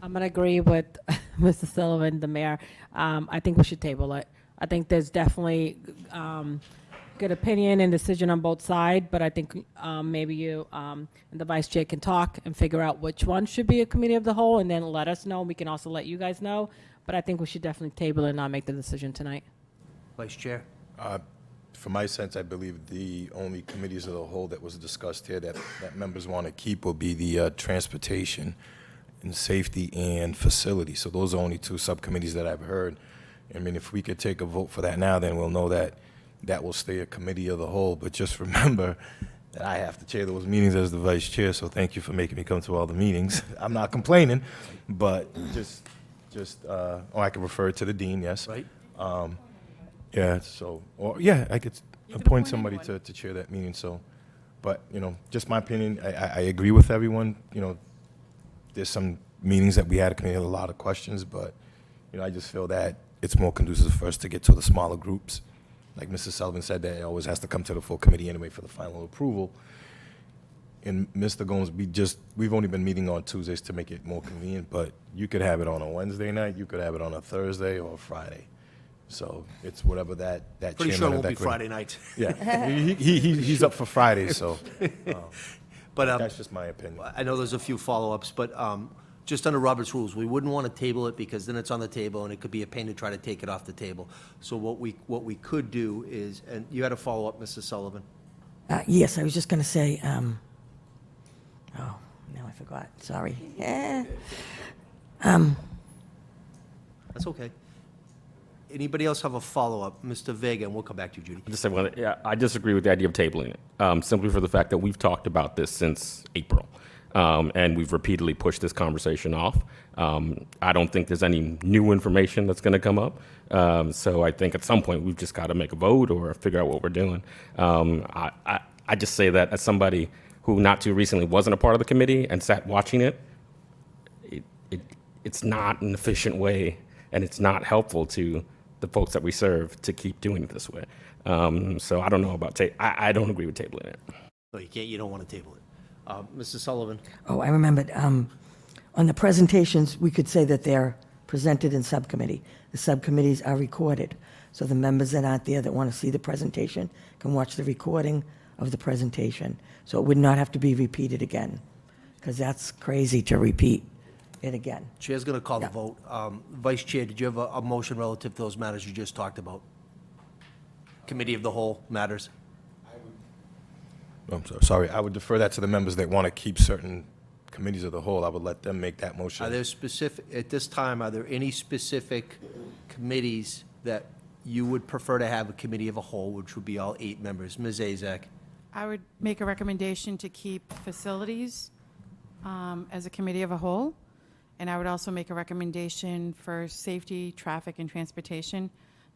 I'm going to agree with Mr. Sullivan, the mayor. I think we should table it. I think there's definitely good opinion and decision on both sides, but I think maybe you and the vice chair can talk and figure out which one should be a committee of the whole, and then let us know. We can also let you guys know, but I think we should definitely table it and not make the decision tonight. Vice chair? From my sense, I believe the only committees of the whole that was discussed here that members want to keep will be the transportation and safety and facility. So those are only two subcommittees that I've heard. I mean, if we could take a vote for that now, then we'll know that that will stay a committee of the whole. But just remember that I have to chair those meetings as the vice chair, so thank you for making me come to all the meetings. I'm not complaining, but or I can refer it to the dean, yes. Right. Yeah, so, or, yeah, I could You can appoint appoint somebody anyone. to chair that meeting, so. But, you know, just my opinion, I agree with everyone, you know, there's some meetings that we had a committee, a lot of questions, but, you know, I just feel that it's more conducive for us to get to the smaller groups. Like Mr. Sullivan said, that it always has to come to the full committee anyway for the final approval. And Mr. Gomes, we've only been meeting on Tuesdays to make it more convenient, but you could have it on a Wednesday night, you could have it on a Thursday or a Friday. So it's whatever that Pretty chairman sure it of won't that be committee- Friday night. Yeah, he's up for Fridays, so But that's just my opinion. I know there's a few follow-ups, but just under Robert's rules, we wouldn't want to table it because then it's on the table and it could be a pain to try to take it off the table. So what we could do is, and you had a follow-up, Mr. Sullivan? Yes, I was just going to say, oh, now I forgot, sorry. That's okay. Anybody else have a follow-up? Mr. Vega, and we'll come back to you, Judy. Just say one. Yeah, I disagree with the idea of tabling it, simply for the fact that we've talked about this since April, and we've repeatedly pushed this conversation off. I don't think there's any new information that's going to come up, so I think at some point we've just got to make a vote or figure out what we're doing. I just say that as somebody who not too recently wasn't a part of the committee and sat watching it, it's not an efficient way, and it's not helpful to the folks that we serve to keep doing it this way. So I don't know about I don't agree with tabling it. No, you don't want to table it. Mr. Sullivan? Oh, I remembered, on the presentations, we could say that they're presented in subcommittee. The subcommittees are recorded, so the members that aren't there that want to see the presentation can watch the recording of the presentation. So it would not have to be repeated again, because that's crazy to repeat it again. Chair's going to call the Yeah. vote. Vice Chair, did you have a motion relative to those matters you just talked about? Committee of the whole matters? I'm sorry, I would defer that to the members that want to keep certain committees of the whole. I would let them make that motion. Are there specific, at this time, are there any specific committees that you would prefer to have a committee of a whole, which would be all 8 members? Ms. Azak? I would make a recommendation to keep facilities as a committee of a whole. And I would also make a recommendation for safety, traffic, and transportation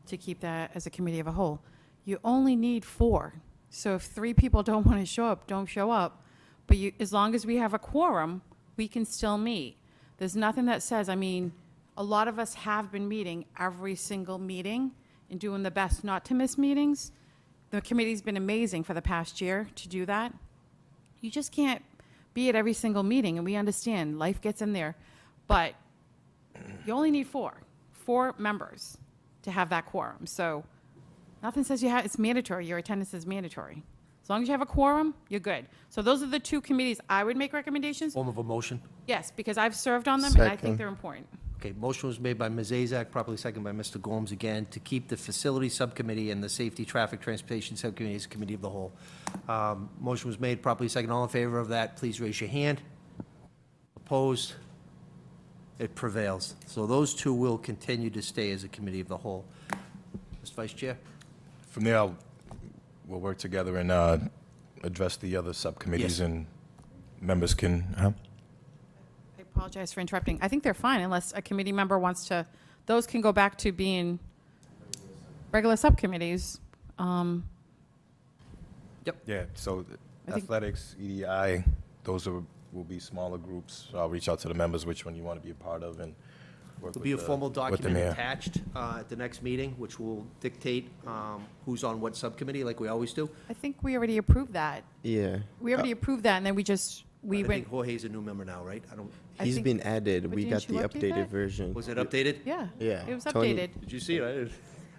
to keep that as a committee of a whole. You only need 4. So if 3 people don't want to show up, don't show up. But you, as long as we have a quorum, we can still meet. There's nothing that says, I mean, a lot of us have been meeting every single meeting and doing the best not to miss meetings. The committee's been amazing for the past year to do that. You just can't be at every single meeting, and we understand, life gets in there. But you only need 4 members to have that quorum. So nothing says you have, it's mandatory, your attendance is mandatory. As long as you have a quorum, you're good. So those are the 2 committees I would make recommendations. Form of a motion. Yes, because I've served on them, and I think Second. they're important. Okay, motion was made by Ms. Azak, properly seconded by Mr. Gomes again, to keep the Facility Subcommittee and the Safety, Traffic, Transportation Subcommittee as a committee of the whole. Motion was made, properly seconded. All in favor of that, please raise your hand. Opposed? It prevails. So those 2 will continue to stay as a committee of the whole. Mr. Vice Chair? From there, we'll work together and address the other subcommittees, Yes. and members can, huh? I apologize for interrupting. I think they're fine unless a committee member wants to, those can go back to being regular subcommittees. Yeah, so I think- athletics, EDI, those will be smaller groups. So I'll reach out to the members, which one you want to be a part of, and work There'll with be a the- formal with the document mayor. attached at the next meeting, which will dictate who's on what subcommittee, like we always do. I think we already approved that. Yeah. We already approved that, and then we I went, think Jorge's a new member now, right? I don't, I He's think- been added. but We didn't got the you update updated that? version. was it updated? yeah. Yeah, It was Tony- updated. Did you see it? I didn't.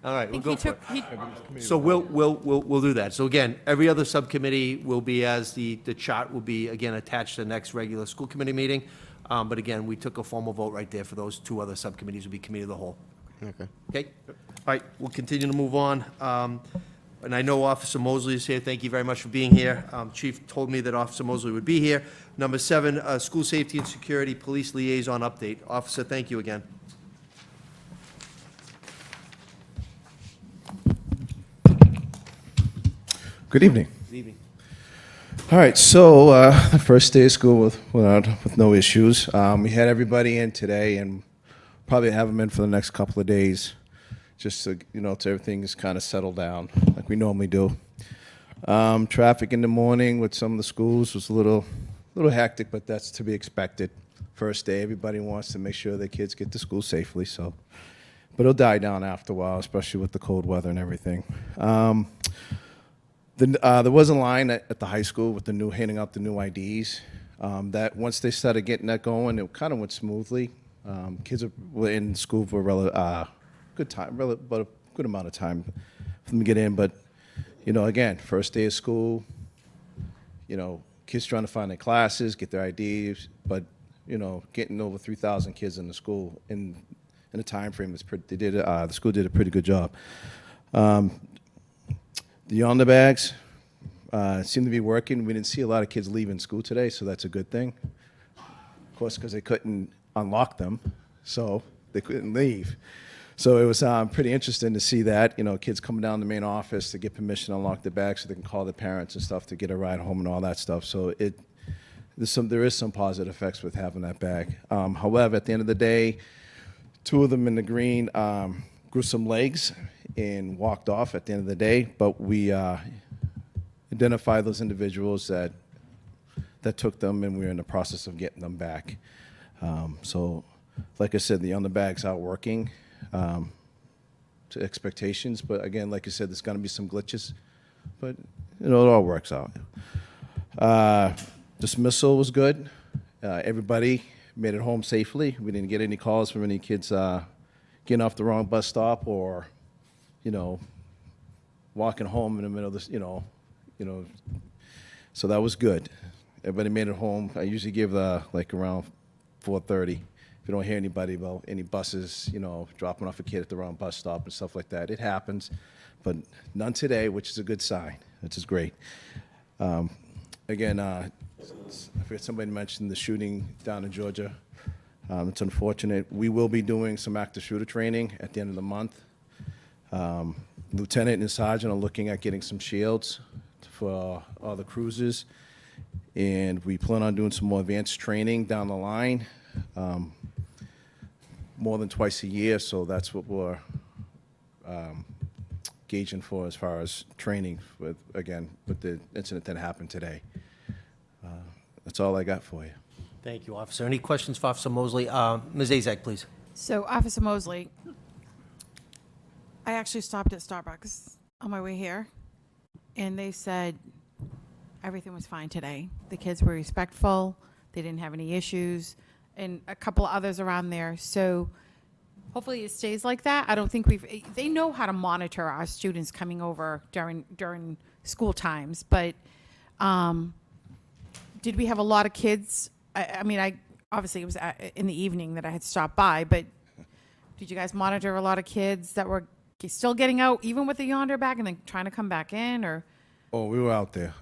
All right, I we'll think go he for took, it. he, So we'll do that. So again, every other subcommittee will be as the chart will be, again, attached to the next regular school committee meeting. But again, we took a formal vote right there for those 2 other subcommittees will be committee of the whole. Okay. Okay? All right, we'll continue to move on. And I know Officer Mosley is here. Thank you very much for being here. Chief told me that Officer Mosley would be here. Number 7, School Safety and Security Police Liaison Update. Officer, thank you again. Good evening. Good evening. All right, so the first day of school with no issues. We had everybody in today, and probably have them in for the next couple of days, just so till everything is kind of settled down like we normally do. Traffic in the morning with some of the schools was a little hectic, but that's to be expected. First day, everybody wants to make sure their kids get to school safely. So, but it'll die down after a while, especially with the cold weather and everything. There was a line at the high school with handing out the new IDs. That once they started getting that going, it kind of went smoothly. Kids were in school for good time, but a good amount of time for them to get in. But again, first day of school, kids trying to find their classes, get their IDs, but getting over 3,000 kids in the school in a time frame is pretty. The school did a pretty good job. The on the bags seem to be working. We didn't see a lot of kids leaving school today, so that's a good thing. Of course, because they couldn't unlock them, so they couldn't leave. So it was pretty interesting to see that, kids coming down to the main office to get permission to unlock the bag so they can call their parents and stuff to get a ride home and all that stuff. So there is some positive effects with having that bag. However, at the end of the day, 2 of them in the green grew some legs and walked off at the end of the day, but we identified those individuals that took them, and we're in the process of getting them back. So, like I said, the underbags are working to expectations, but again, like I said, there's going to be some glitches, but it all works out. Dismissal was good. Everybody made it home safely. We didn't get any calls from any kids getting off the wrong bus stop or walking home in the middle of this, so that was good. Everybody made it home. I usually give like around 4:30. If you don't hear anybody about any buses, dropping off a kid at the wrong bus stop and stuff like that, it happens, but none today, which is a good sign, which is great. Again, I forget somebody mentioned the shooting down in Georgia. It's unfortunate. We will be doing some active shooter training at the end of the month. Lieutenant and Sergeant are looking at getting some shields for all the cruisers, and we plan on doing some more advanced training down the line, more than twice a year, so that's what we're gauging for as far as training with, again, with the incident that happened today. That's all I got for you. Thank you, Officer. Any questions for Officer Mosley? Ms. Azak, please. So, Officer Mosley, I actually stopped at Starbucks on my way here, and they said everything was fine today. The kids were respectful, they didn't have any issues, and a couple of others around there. So hopefully it stays like that. I don't think they know how to monitor our students coming over during school times, but did we have a lot of kids? I mean, obviously it was in the evening that I had stopped by, but did you guys monitor a lot of kids that were still getting out, even with the yonder bag, and then trying to come back in, or? Oh, we were out there.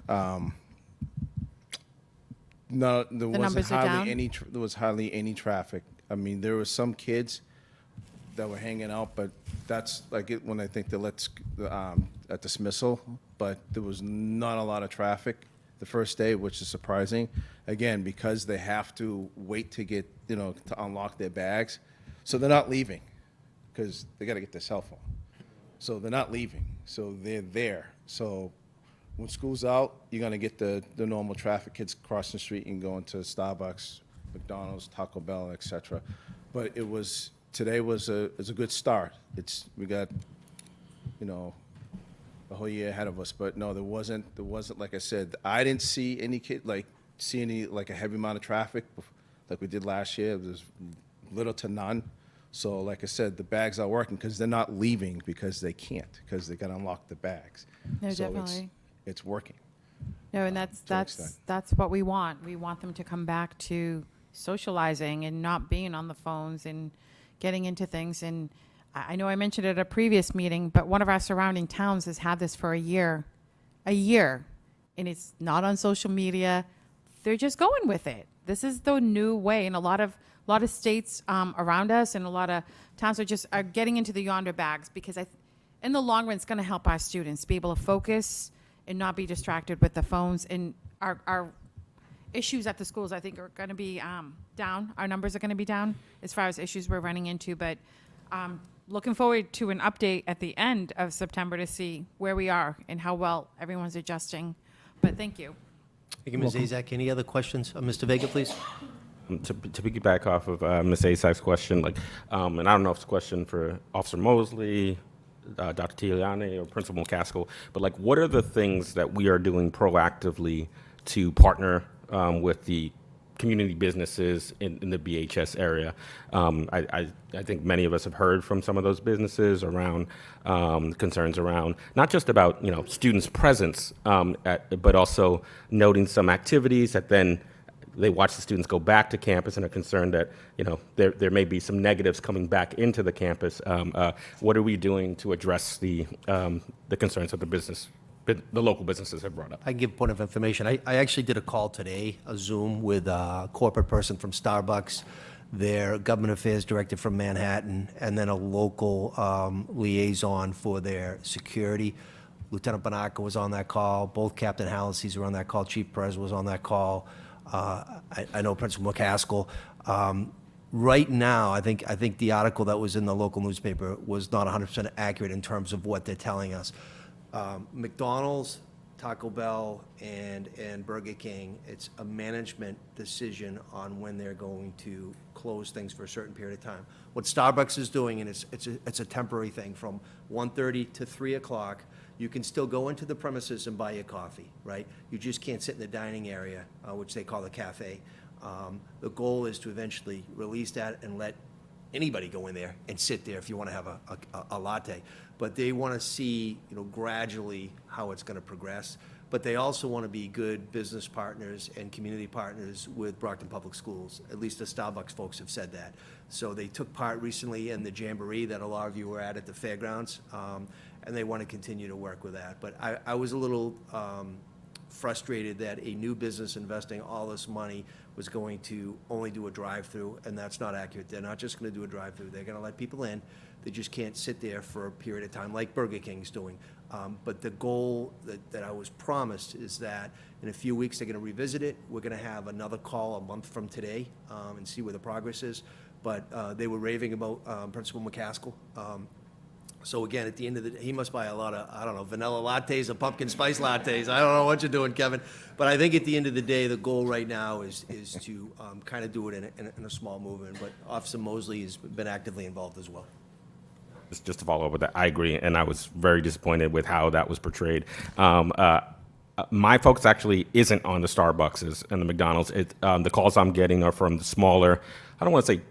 No, there wasn't numbers are hardly down? any. There was hardly any traffic. I mean, there were some kids that were hanging out, but that's like it when I think they let at dismissal. But there was not a lot of traffic the first day, which is surprising. Again, because they have to wait to get to unlock their bags, so they're not leaving because they got to get their cell phone. So they're not leaving. So they're there. So when school's out, you're gonna get the normal traffic, kids crossing the street and going to Starbucks, McDonald's, Taco Bell, etc. But today was a good start. We got the whole year ahead of us. But no, there wasn't like I said, I didn't see any like a heavy amount of traffic like we did last year. There's little to none. So like I said, the bags are working because they're not leaving because they can't, because they got to unlock the bags. No, So definitely. it's working. No, and to an that's what we want. We want them to come back to socializing and not being on the phones and getting into things. And I know I mentioned it at a previous meeting, but one of our surrounding towns has had this for a year, and it's not on social media. They're just going with it. This is the new way, and a lot of states around us and a lot of towns are getting into the yonder bags because in the long run, it's going to help our students be able to focus and not be distracted with the phones. And our issues at the schools, I think, are going to be down. Our numbers are going to be down as far as issues we're running into. But looking forward to an update at the end of September to see where we are and how well everyone's adjusting. But thank you. Thank you, Ms. Azak. Any other questions? Mr. Vega, please. To piggyback off of Ms. Asak's question, and I don't know if it's a question for Officer Mosley, Dr. Tiliani, or Principal McCaskill, but what are the things that we are doing proactively to partner with the community businesses in the BHS area? I think many of us have heard from some of those businesses around concerns around not just about students' presence, but also noting some activities that then they watch the students go back to campus and are concerned that there may be some negatives coming back into the campus. What are we doing to address the concerns that the local businesses have brought up? I can give a point of information. I actually did a call today, a Zoom, with a corporate person from Starbucks, their government affairs director from Manhattan, and then a local liaison for their security. Lieutenant Banaka was on that call. Both Captain Hallisey's were on that call. Chief Perez was on that call. I know Principal McCaskill. Right now, I think the article that was in the local newspaper was not 100% accurate in terms of what they're telling us. McDonald's, Taco Bell, and Burger King, it's a management decision on when they're going to close things for a certain period of time. What Starbucks is doing, and it's a temporary thing, from 1:30 to 3 o'clock, you can still go into the premises and buy your coffee, right? You just can't sit in the dining area, which they call the cafe. The goal is to eventually release that and let anybody go in there and sit there if you want to have a latte. But they want to see, gradually how it's going to progress. But they also want to be good business partners and community partners with Brockton Public Schools. At least the Starbucks folks have said that. So they took part recently in the Jamboree that a lot of you were at the fairgrounds, and they want to continue to work with that. But I was a little frustrated that a new business investing all this money was going to only do a drive-through, and that's not accurate. They're not just going to do a drive-through. They're going to let people in. They just can't sit there for a period of time like Burger King's doing. But the goal that I was promised is that in a few weeks they're going to revisit it. We're going to have another call a month from today and see where the progress is. But they were raving about Principal McCaskill. So again, at the end of the day, he must buy a lot of, I don't know, vanilla lattes or pumpkin spice lattes. I don't know what you're doing, Kevin. But I think at the end of the day, the goal right now is to kind of do it in a small movement. But Officer Mosley has been actively involved as well. Just to follow up with that, I agree, and I was very disappointed with how that was portrayed. My focus actually isn't on the Starbucks and the McDonald's. The calls I'm getting are from the smaller, I don't want to say,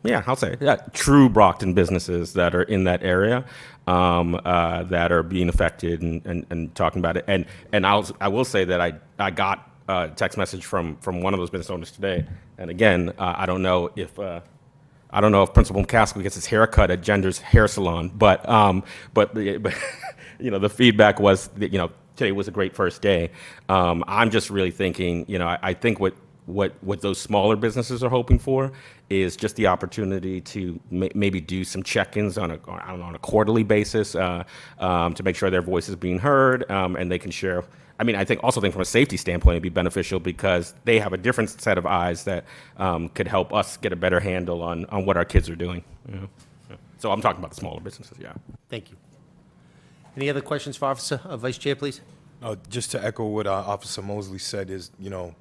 I'll say, true Brockton businesses that are in that area that are being affected and talking about it. And I will say that I got a text message from one of those business owners today. And again, I don't know if Principal McCaskill gets his hair cut at Gender's hair salon, but you know, the feedback was that, you know, today was a great first day. I'm just really thinking, you know, I think what those smaller businesses are hoping for is just the opportunity to maybe do some check-ins on a quarterly basis to make sure their voice is being heard and they can share. I mean, I think from a safety standpoint, it'd be beneficial because they have a different set of eyes that could help us get a better handle on what our kids are doing. You know? So I'm talking about the smaller businesses, yeah. Thank you. Any other questions for Officer Vice Chair, please? Just to echo what Officer Mosley said is, you know,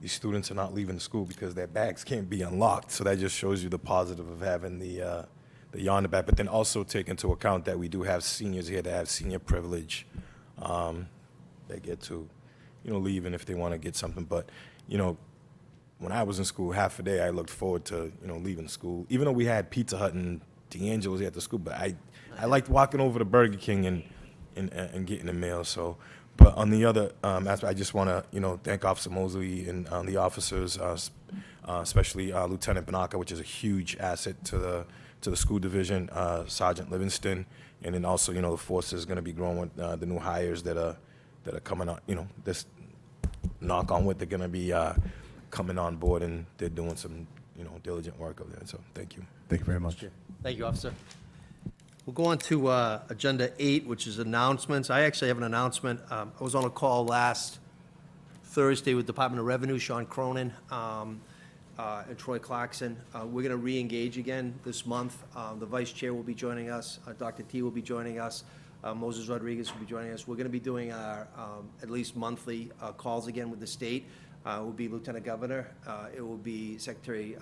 these students are not leaving the school because their bags can't be unlocked. So that just shows you the positive of having the yonder bag. But then also take into account that we do have seniors here that have senior privilege. They get to, you know, leave and if they want to get something. But, you know, when I was in school, half a day I looked forward to, you know, leaving school. Even though we had Pizza Hut and D'Angelo's at the school, but I liked walking over to Burger King and getting the mail. So. But on the other aspect, I just want to, you know, thank Officer Mosley and the officers, especially Lieutenant Banaka, which is a huge asset to the school division, Sergeant Livingston, and then also, you know, the force is going to be growing with the new hires that are coming on. You know, this knock on wood, they're going to be coming on board, and they're doing some, you know, diligent work over there. So thank you. Thank you very much. Thank you, Officer. We'll go on to Agenda 8, which is announcements. I actually have an announcement. I was on a call last Thursday with Department of Revenue, Sean Cronin, and Troy Clarkson. We're going to re-engage again this month. The Vice Chair will be joining us. Dr. T will be joining us. Moses Rodriguez will be joining us. We're going to be doing our at least monthly calls again with the state. It will be Lieutenant Governor. It will be Secretary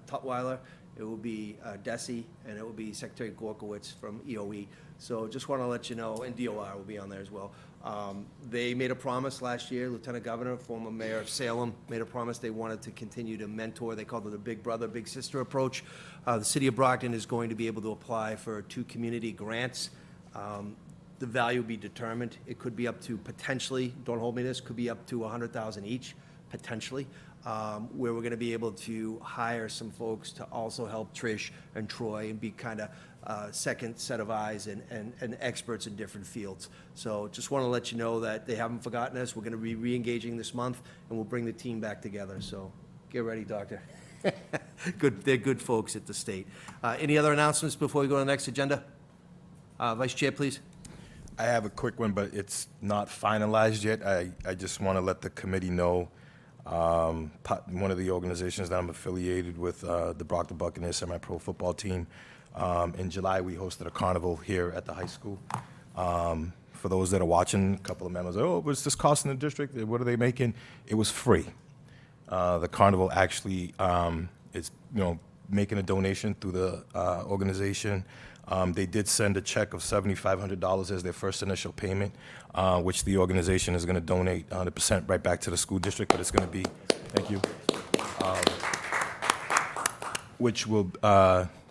Tutwiler. It will be Desi, and it will be Secretary Gorkowitz from EOE. So just want to let you know, and DOR will be on there as well. They made a promise last year, Lieutenant Governor, former Mayor of Salem, made a promise they wanted to continue to mentor. They called it a big brother, big sister approach. The City of Brockton is going to be able to apply for 2 community grants. The value will be determined. It could be up to potentially, don't hold me to this, could be up to $100,000 each, potentially. Where we're going to be able to hire some folks to also help Trish and Troy and be kind of second set of eyes and experts in different fields. So just want to let you know that they haven't forgotten us. We're going to be re-engaging this month, and we'll bring the team back together. So get ready, Doctor. Good, they're good folks at the state. Any other announcements before we go to the next agenda? Vice Chair, please. I have a quick one, but it's not finalized yet. I just want to let the committee know. One of the organizations that I'm affiliated with, the Brockton Buccaneers semi-pro football team. In July, we hosted a carnival here at the high school. For those that are watching, a couple of members, oh, what's this costing the district? What are they making? It was free. The carnival actually is, you know, making a donation through the organization. They did send a check of $7,500 as their first initial payment, which the organization is going to donate 100% right back to the school district, but it's going to be, thank you, which will,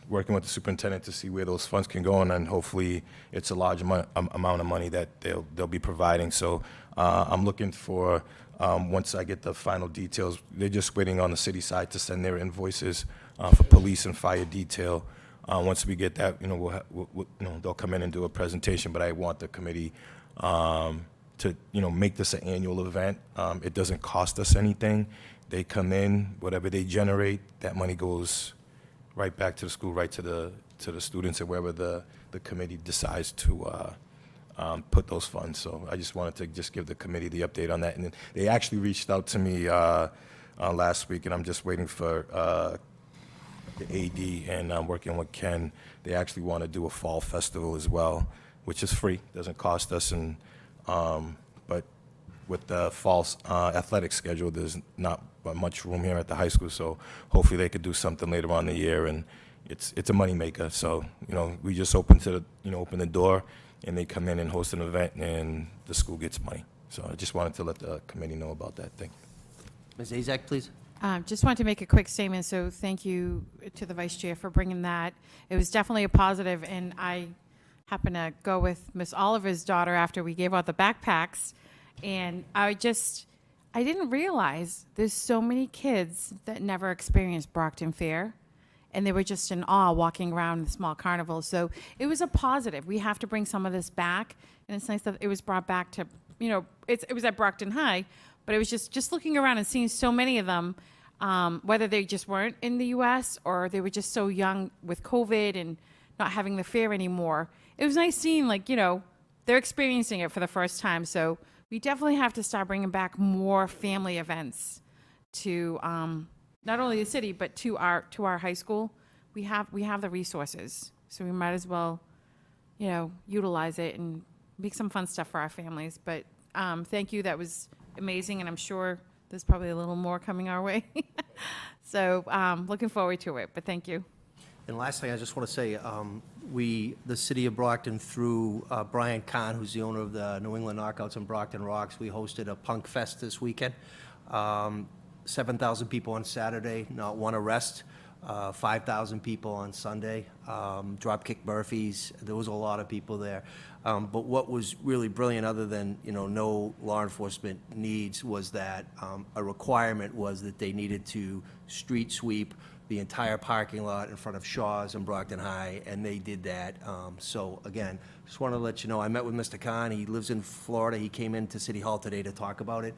working with the superintendent to see where those funds can go, and then hopefully it's a large amount of money that they'll be providing. So I'm looking for, once I get the final details, they're just waiting on the city side to send their invoices for police and fire detail. Once we get that, you know, we'll you know, they'll come in and do a presentation. But I want the committee to, you know, make this an annual event. It doesn't cost us anything. They come in, whatever they generate, that money goes right back to the school, right to the students, and wherever the committee decides to put those funds. So I just wanted to just give the committee the update on that. And then they actually reached out to me last week, and I'm just waiting for the AD, and I'm working with Ken. They actually want to do a fall festival as well, which is free, doesn't cost us, and but with the fall athletic schedule, there's not much room here at the high school, so hopefully they could do something later on in the year, and it's a moneymaker. So, we just open the door, and they come in and host an event, and the school gets money. So I just wanted to let the committee know about that. Thank you. Ms. Azak, please. Just wanted to make a quick statement, so thank you to the vice chair for bringing that. It was definitely a positive, and I happened to go with Miss Oliver's daughter after we gave out the backpacks, and I didn't realize there's so many kids that never experienced Brockton Fair, and they were just in awe walking around the small carnival. So it was a positive. We have to bring some of this back, and it's nice that it was brought back to, it was at Brockton High, but it was just looking around and seeing so many of them, whether they just weren't in the U.S. or they were just so young with COVID and not having the fair anymore. It was nice seeing, they're experiencing it for the first time. So we definitely have to start bringing back more family events to not only the city, but to our high school. We have the resources, so we might as well, utilize it and make some fun stuff for our families. But thank you. That was amazing, and I'm sure there's probably a little more coming our way. So looking forward to it, but thank you. And lastly, I just want to say, the city of Brockton, through Brian Kahn, who's the owner of the New England Knockouts and Brockton Rocks, we hosted a punk fest this weekend. 7,000 people on Saturday, not one arrest. 5,000 people on Sunday. Dropkick Murphys, there was a lot of people there. But what was really brilliant, other than, no law enforcement needs, was that a requirement was that they needed to street sweep the entire parking lot in front of Shaw's and Brockton High, and they did that. So again, just want to let you know, I met with Mr. Khan. He lives in Florida. He came into City Hall today to talk about it.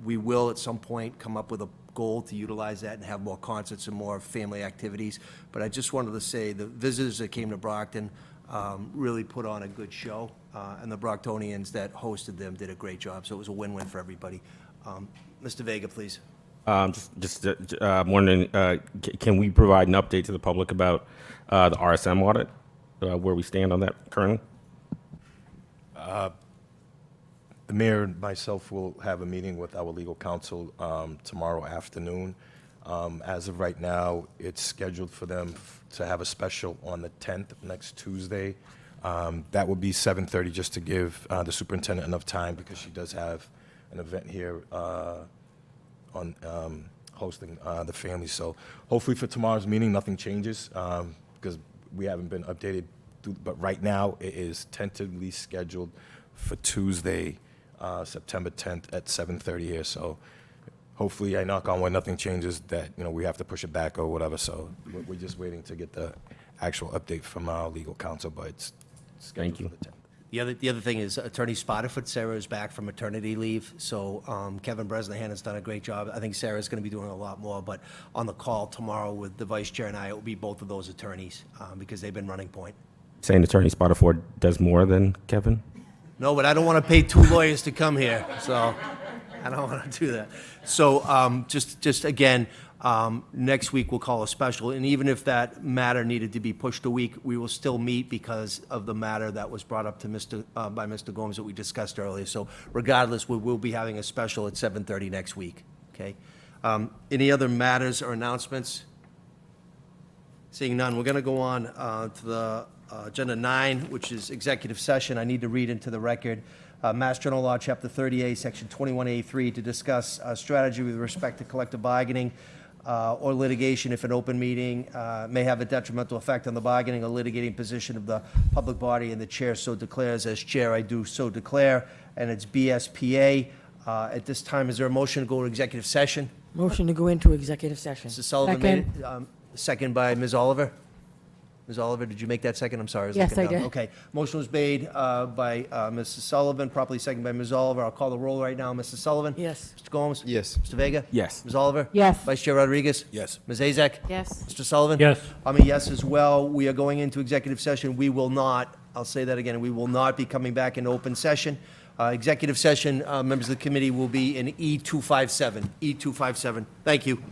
We will at some point come up with a goal to utilize that and have more concerts and more family activities. But I just wanted to say the visitors that came to Brockton really put on a good show, and the Brocktonians that hosted them did a great job. So it was a win-win for everybody. Mr. Vega, please. Just wondering, can we provide an update to the public about the RSM audit, where we stand on that currently? The mayor and myself will have a meeting with our legal counsel tomorrow afternoon. As of right now, it's scheduled for them to have a special on the 10th, next Tuesday. That will be 7:30, just to give the superintendent enough time, because she does have an event here on hosting the family. So hopefully for tomorrow's meeting, nothing changes, because we haven't been updated. But right now, it is tentatively scheduled for Tuesday, September 10th at 7:30 here. So hopefully, I knock on wood, nothing changes, that we have to push it back or whatever. So we're just waiting to get the actual update from our legal counsel, but it's scheduled for the 10th. The other thing is Attorney Spotterfoot, Sarah is back from maternity leave, so Kevin Bresnahan has done a great job. I think Sarah's going to be doing a lot more, but on the call tomorrow with the vice chair and I, it will be both of those attorneys, because they've been running point. Saying Attorney Spotterford does more than Kevin? No, but I don't want to pay two lawyers to come here, so I don't want to do that. So just again, next week we'll call a special, and even if that matter needed to be pushed a week, we will still meet because of the matter that was brought up to by Mr. Gomes that we discussed earlier. So regardless, we will be having a special at 7:30 next week, okay? Any other matters or announcements? Seeing none, we're going to go on to the Agenda 9, which is executive session. I need to read into the record Mass General Law, Chapter 30A, Section 21A3, to discuss strategy with respect to collective bargaining or litigation if an open meeting may have a detrimental effect on the bargaining or litigating position of the public body, and the chair so declares. As chair, I do so declare, and it's BSPA. At this time, is there a motion to go to executive session? Motion to go into executive session. Mrs. Sullivan made it. Second by Ms. Oliver. Ms. Oliver, did you make that second? I'm sorry. Was Yes, looking I down. did. Okay. Motion was made by Mrs. Sullivan, properly seconded by Ms. Oliver. I'll call the roll right now. Mrs. Sullivan? Yes. Mr. Gomes? Yes. Mr. Vega? Yes. Ms. Oliver? Yes. Vice Chair Rodriguez? Yes. Ms. Azak? Yes. Mr. Sullivan? Yes. I'm a yes as well. We are going into executive session. We will not, I'll say that again, we will not be coming back into open session. Executive session, members of the committee will be in E257. E257. Thank you.